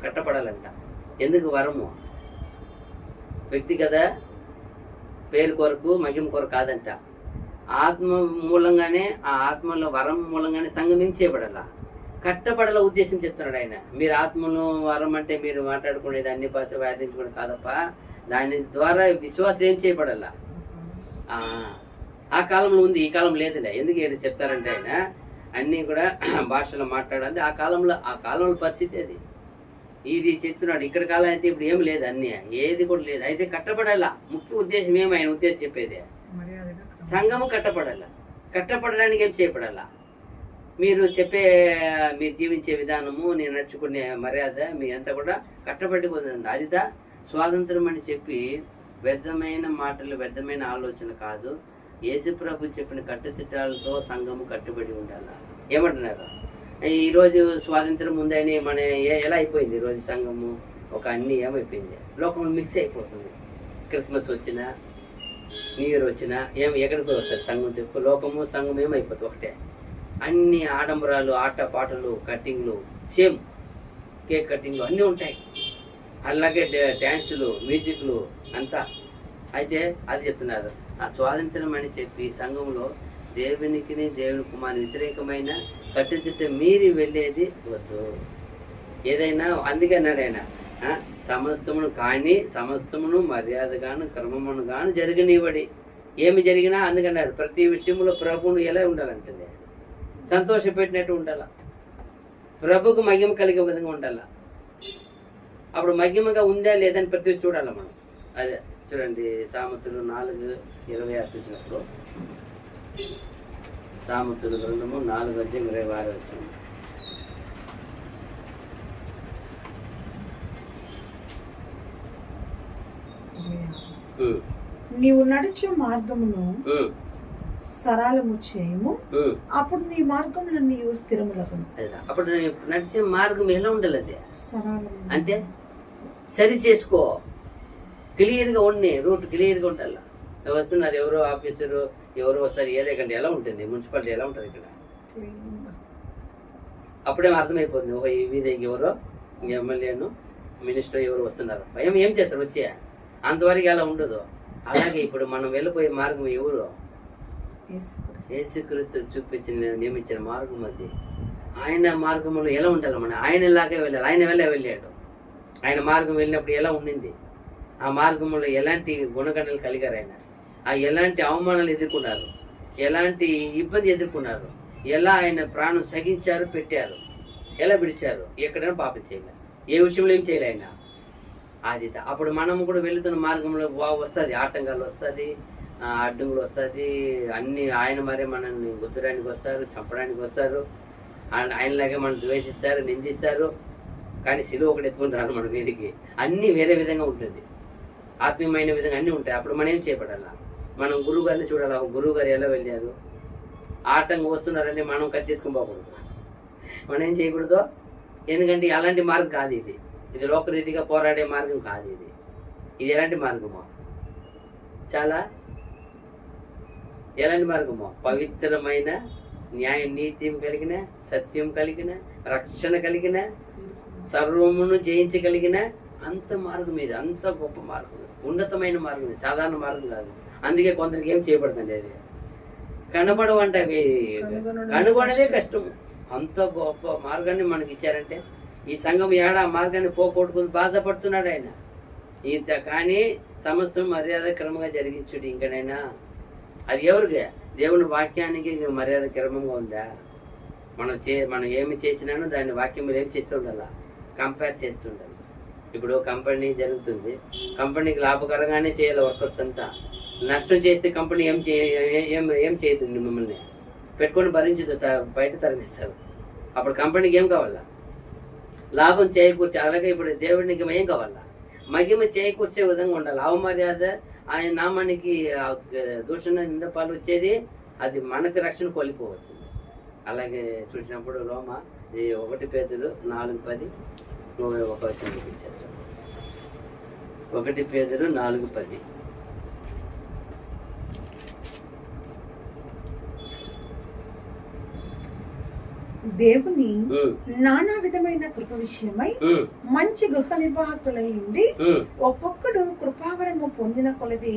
కట్టపడాలంట. ఎందుకు వరము? వ్యక్తిగత పేరు కొరకు మహిమ కొరకు కాదంట. ఆత్మ మూలంగానే, ఆ ఆత్మలో వరం మూలంగానే సంఘం ఏం చేయబడాల? కట్టబడాల ఉద్దేశం చెప్తున్నాడు ఆయన. మీరు ఆత్మలో వరం అంటే మీరు మాట్లాడుకునేది అన్ని భాష వ్యాధించుకునే కాదప్ప, దాని ద్వారా విశ్వాసం ఏం చేయబడాల? ఆ కాలంలో ఉంది, ఈ కాలం లేదులే. ఎందుకు ఏంటి చెప్తారంటే ఆయన అన్ని కూడా భాషలో మాట్లాడాలి. ఆ కాలంలో పరిస్థితి అది. ఇది చెప్తున్నాడు. ఇక్కడ కాలం అయితే ఇప్పుడు ఏం లేదు, అన్ని ఏది కూడా లేదు. అయితే కట్టబడాల. ముఖ్య ఉద్దేశం ఏమి ఆయన ఉద్దేశం చెప్పేది? సంఘము కట్టబడాల. కట్టబడడానికి ఏం చేయబడాల? మీరు జీవించే విధానము, నేను నడుచుకునే మర్యాద మీ అంతా కూడా కట్టబడి పోతుంది. అదిదా స్వాతంత్రం అని చెప్పి వ్యర్థమైన మాటలు, వ్యర్థమైన ఆలోచన కాదు. యేసుప్రభు చెప్పిన కట్టుదిట్టాలతో సంఘము కట్టుబడి ఉండాల. ఏమంటున్నారు? ఈరోజు స్వాతంత్రం ఉందని మన ఎలా అయిపోయింది? ఈరోజు సంఘము ఒక అన్ని ఏమైపోయింది? లోకంలో మిక్స్ అయిపోతుంది. క్రిస్మస్ వచ్చినా, న్యూ ఇయర్ వచ్చినా ఎక్కడికి వస్తుంది సంఘం? చెప్పు. లోకము సంఘం ఏమైపోతుంది ఒకటే. అన్ని ఆడంబరాలు, ఆట పాటలు, కట్టింగ్లు, సేమ్ కేక్ కట్టింగ్లు అన్నీ ఉంటాయి. అలాగే డ్యాన్సులు, మ్యూజిక్లు అంతా. అయితే అది చెప్తున్నారు, ఆ స్వాతంత్రం అని చెప్పి సంఘంలో దేవునికి, దేవుని కుమారుని వ్యతిరేకమైన కట్టుదిట్ట మీరి వెళ్ళేది వద్దు. ఏదైనా అందుకే అన్నాడు ఆయన, సమస్తమును కానీ సమస్తమును మర్యాదగాను క్రమమును గాను జరగనివ్వడి. ఏమి జరిగినా అందుకన్నాడు, ప్రతి విషయంలో ప్రభువును ఎలా ఉండాలంటుంది? సంతోష పెట్టినట్టు ఉండాల. ప్రభుకు మహిమ కలిగే విధంగా ఉండాల. అప్పుడు మహిమగా ఉందా లేదని ప్రతి చూడాలి మనం. అదే చూడండి, సామెతలు 4:26 చూసినప్పుడు, సామెతలు గ్రంథము 4:26 వచ్చింది. నీవు నడుచు మార్గమును సరళము చేయము, అప్పుడు నీ మార్గంలో నీవు స్థిరములగును. అప్పుడు నడిచే మార్గం ఎలా ఉండాలి? అది అంటే సరి చేసుకో, క్లియర్ గా ఉండి, రూట్ క్లియర్ గా ఉండాలి. వస్తున్నారు ఎవరో ఆఫీసరు, ఎవరు వస్తారు, ఏదేకంటే ఎలా ఉంటుంది? మున్సిపాలిటీ ఎలా ఉంటుంది ఇక్కడ? అప్పుడేమో అర్థమైపోతుంది, ఓహో ఈ వీధికి ఎవరో ఎమ్మెల్యేను, మినిస్టర్ ఎవరు వస్తున్నారు, ఏం చేస్తారు వచ్చే? అంతవరకు ఎలా ఉండదు. అలాగే ఇప్పుడు మనం వెళ్ళిపోయే మార్గం ఎవరు? యేసుక్రీస్తు చూపించిన, నియమించిన మార్గం అది. ఆయన మార్గంలో ఎలా ఉండాలి? మనం ఆయనలాగే వెళ్ళాలి. ఆయన వెళ్ళాడు. ఆయన మార్గం వెళ్ళినప్పుడు ఎలా ఉండింది? ఆ మార్గంలో ఎలాంటి గుణగణాలు కలిగారు ఆయన? ఎలాంటి అవమానాలు ఎదుర్కొన్నారు, ఎలాంటి ఇబ్బంది ఎదుర్కొన్నారు, ఎలా ఆయన ప్రాణం సగించారు, పెట్టారు, ఎలా విడిచారు, ఎక్కడైనా పాపం చేయలేదు, ఏ విషయంలో ఏం చేయలే ఆయన. అది అప్పుడు మనం కూడా వెళుతున్న మార్గంలో వస్తుంది, ఆటంకాలు వస్తుంది, అడ్డంకులు వస్తుంది, అన్ని. ఆయన మరే మనల్ని గుద్దడానికి వస్తారు, చంపడానికి వస్తారు, ఆయనలాగే మనం ద్వేషిస్తారు, నిందిస్తారు. కానీ సిలువ ఒకటి ఎత్తుకుని రారు మన మీదికి. అన్నీ వేరే విధంగా ఉంటుంది, ఆత్మీయమైన విధంగా అన్నీ ఉంటాయి. అప్పుడు మనం ఏం చేయబడాలా? మనం గురువు గారిని చూడాలా. గురువు గారు ఎలా వెళ్ళారు? ఆటంకం వస్తున్నారని మనం కత్తెత్తుకుని పోకూడదు, మనం ఏం చేయకూడదు. ఎందుకంటే అలాంటి మార్గం కాదు ఇది. ఇది లోకరీతిగా పోరాడే మార్గం కాదు ఇది. ఇది ఎలాంటి మార్గమో? చాలా ఎలాంటి మార్గమో? పవిత్రమైన, న్యాయ నీతి కలిగిన, సత్యం కలిగిన, రక్షణ కలిగిన, సర్వమును జయించగలిగిన అంత మార్గం ఇది. అంత గొప్ప మార్గం, ఉన్నతమైన మార్గం, సాధారణ మార్గం కాదు. అందుకే కొందరికి ఏం చేయబడుతుంది, అది కనబడవంట, అవి కనుగొనదే కష్టం. అంత గొప్ప మార్గాన్ని మనకి ఇచ్చారంటే ఈ సంఘం ఏడా మార్గాన్ని పోగొట్టుకుని బాధపడుతున్నాడు ఆయన. కానీ సమస్తం మర్యాద క్రమంగా జరిగించుడు. ఇంకనైనా అది ఎవరికి? దేవుని వాక్యానికి మర్యాద క్రమంగా ఉందా? మనం ఏమి చేసినానో దాన్ని వాక్యం ఏం చేస్తూ ఉండాలా? కంపేర్ చేస్తూ ఉండాలి. ఇప్పుడు కంపెనీ జరుగుతుంది, కంపెనీకి లాభకరంగానే చేయాలి వర్కర్స్ అంతా. నష్టం చేస్తే కంపెనీ ఏం చేయదు, మిమ్మల్ని పెట్టుకొని భరించదు, బయట తరలిస్తారు. అప్పుడు కంపెనీకి ఏం కావాలా? లాభం చేకూర్చే. అలాగే ఇప్పుడు దేవుడికి ఏం కావాలా? మహిమ చేకూర్చే విధంగా ఉండాలి. అవమర్యాద, ఆయన నామానికి దూషణ నిందపాలు వచ్చేది, అది మనకు రక్షణ కోల్పోవచ్చు. అలాగే చూసినప్పుడు రోమ 1 పేతురు 4:10 ఒక వచనం చూపించారు. 1 పేతురు 4:10. దేవుని నానా విధమైన కృప విషయమై మంచి గృహ నిర్వాహకులై ఉండి ఒక్కొక్కడు కృపావరము పొందిన కొలది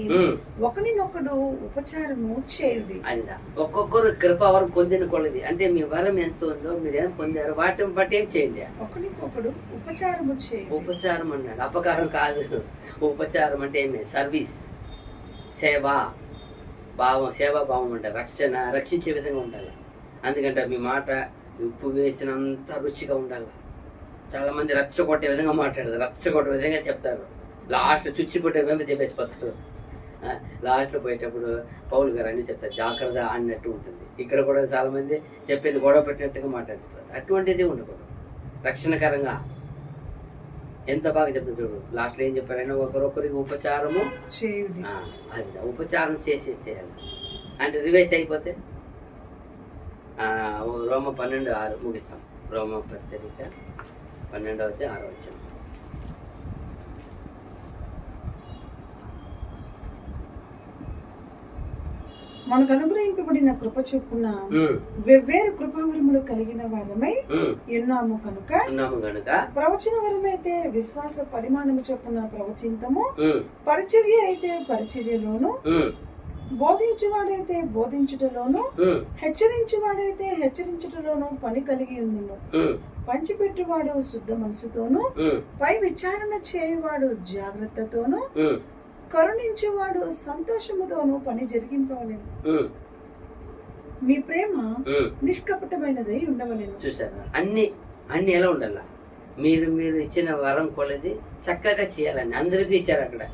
ఒకరినొకడు ఉపచారము చేయుడి. అలా ఒక్కొక్కరు కృపావరం పొందిన కొలది అంటే మీ వరం ఎంత ఉందో, మీరు ఏం పొందారో వాటిని బట్టి ఏం చేయండి. ఒకరినొకడు ఉపచారము చేయండి. ఉపచారం అన్నాడు, అపకారం కాదు. ఉపచారం అంటే ఏమి? సర్వీస్, సేవా భావం, సేవా భావం ఉండాలి. రక్షించే విధంగా ఉండాలి. అందుకంటే మీ మాట ఉప్పు వేసినంత రుచిగా ఉండాలి. చాలా మంది రచ్చగొట్టే విధంగా మాట్లాడతారు, రచ్చగొట్టే విధంగా చెప్తారు, లాస్ట్ చుచ్చిపట్టే విధంగా చెప్పేసిపోతారు. లాస్ట్లో పోయేటప్పుడు పౌలు గారు అని చెప్తారు, జాగ్రత్త అన్నట్టు ఉంటుంది. ఇక్కడ కూడా చాలా మంది చెప్పేది గొడవ పెట్టినట్టుగా మాట్లాడుతారు. అటువంటిది ఉండకూడదు. రక్షణకరంగా ఎంత బాగా చెప్తారు చూడు. లాస్ట్లో ఏం చెప్పారైనా ఒకరొకరికి ఉపచారము చేయుడి. అది ఉపచారం చేయాలి. అంటే రివైజ్ అయిపోతే రోమ 12:6 ముగిస్తాం. రోమ పత్రిక 12:6. మనకు అనుగ్రహింపబడిన కృప చొప్పున వెవ్వేరు కృపావరములు కలిగిన వారమై ఉన్నాము కనుక ప్రవచన వరమైతే విశ్వాస పరిమాణము చొప్పున ప్రవచింతము, పరిచర్య అయితే పరిచర్యలోను, బోధించువాడైతే బోధించుటలోను, హెచ్చరించువాడైతే హెచ్చరించుటలోను పని కలిగి ఉందము. పంచిపెట్టువాడు శుద్ధ మనసుతోను, పై విచారణ చేయువాడు జాగ్రత్తతోను, కరుణించేవాడు సంతోషముతోను పని జరిగింపవలేను. మీ ప్రేమ నిష్కపటమైనదై ఉండవలేను. చూసారా? అన్ని ఎలా ఉండాల? మీరు ఇచ్చిన వరం కొలది చక్కగా చేయాలని అందరికీ ఇచ్చారు. అక్కడ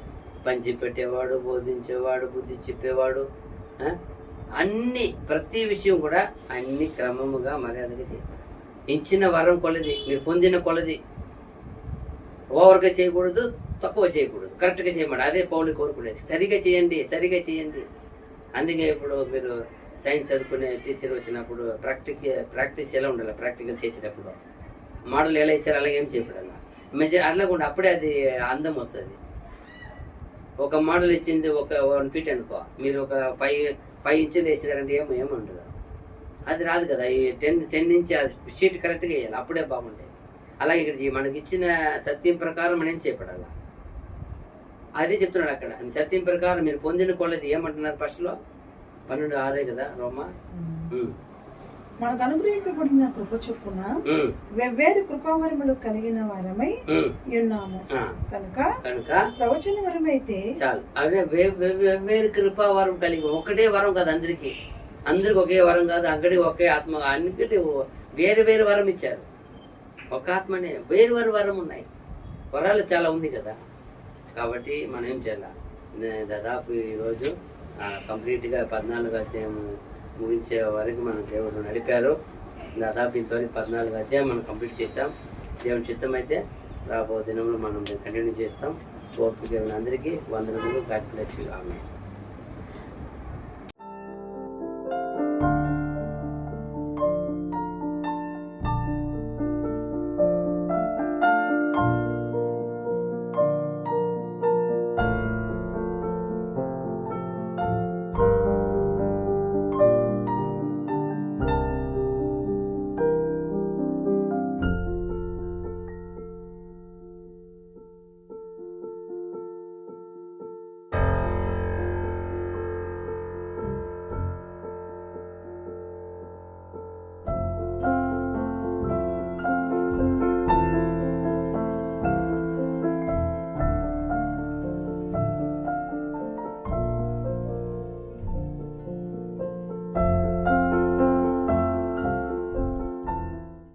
పంచి పెట్టేవాడు, బోధించేవాడు, బుద్ధి చెప్పేవాడు, అన్ని ప్రతి విషయం కూడా అన్ని క్రమముగా మర్యాదగా చేయాలి. ఇచ్చిన వరం కొలది, మీరు పొందిన కొలది ఓవర్గా చేయకూడదు, తక్కువ చేయకూడదు, కరెక్ట్గా చేయమండి. అదే పౌలు కోరుకునేది. సరిగా చేయండి. అందుకే ఇప్పుడు మీరు సైన్స్ చదువుకునే టీచర్ వచ్చినప్పుడు ప్రాక్టీస్ ఎలా ఉండాలి? ప్రాక్టికల్ చేసేటప్పుడు మోడల్ ఎలా ఇచ్చారు అలాగే ఏం చేయబడాలి. అట్లా కూడా అప్పుడే అది అందం వస్తుంది. ఒక మోడల్ ఇచ్చింది ఒక 1 feet అనుకో, మీరు ఒక 5 inches వేసినారంటే ఏముండదు, అది రాదు కదా. ఈ 10 inches షీట్ కరెక్ట్గా వేయాలి, అప్పుడే బాగుంటాయి. అలాగే ఇక్కడ మనకి ఇచ్చిన సత్యం ప్రకారం మనం చేపడాలి. అదే చెప్తున్నాడు అక్కడ. సత్యం ప్రకారం మీరు పొందిన కొలది ఏమంటున్నారు? ఫస్ట్లో 12:6 కదా రోమా. మనకు అనుగ్రహింపబడిన కృప చొప్పున వెవ్వేరు కృపావరములు కలిగిన వారమై ఉన్నాము కనుక ప్రవచన వరం అయితే చాలు. అదే వెవ్వేరు కృపావరం కలిగి, ఒకటే వరం కాదు అందరికి ఒకే వరం కాదు. అక్కడికి ఒకే ఆత్మ, అన్నిటి వేరు వరం ఇచ్చారు. ఒక ఆత్మనే వేరు వరం ఉన్నాయి. వరాలు చాలా ఉంది కదా. కాబట్టి మనం ఏం చేయాలి? దాదాపు ఈరోజు కంప్లీట్గా 14 అధ్యాయం ముగించే వరకు మన దేవుడు నడిపారు. దాదాపు ఇంతవరకు 14 అధ్యాయం మనం కంప్లీట్ చేస్తాం. దేవుని చిత్తం అయితే రాబో దినంలో మనం కంటిన్యూ చేస్తాం. ఓపిక అందరికీ వందనములు. God bless you. ఆమేన్.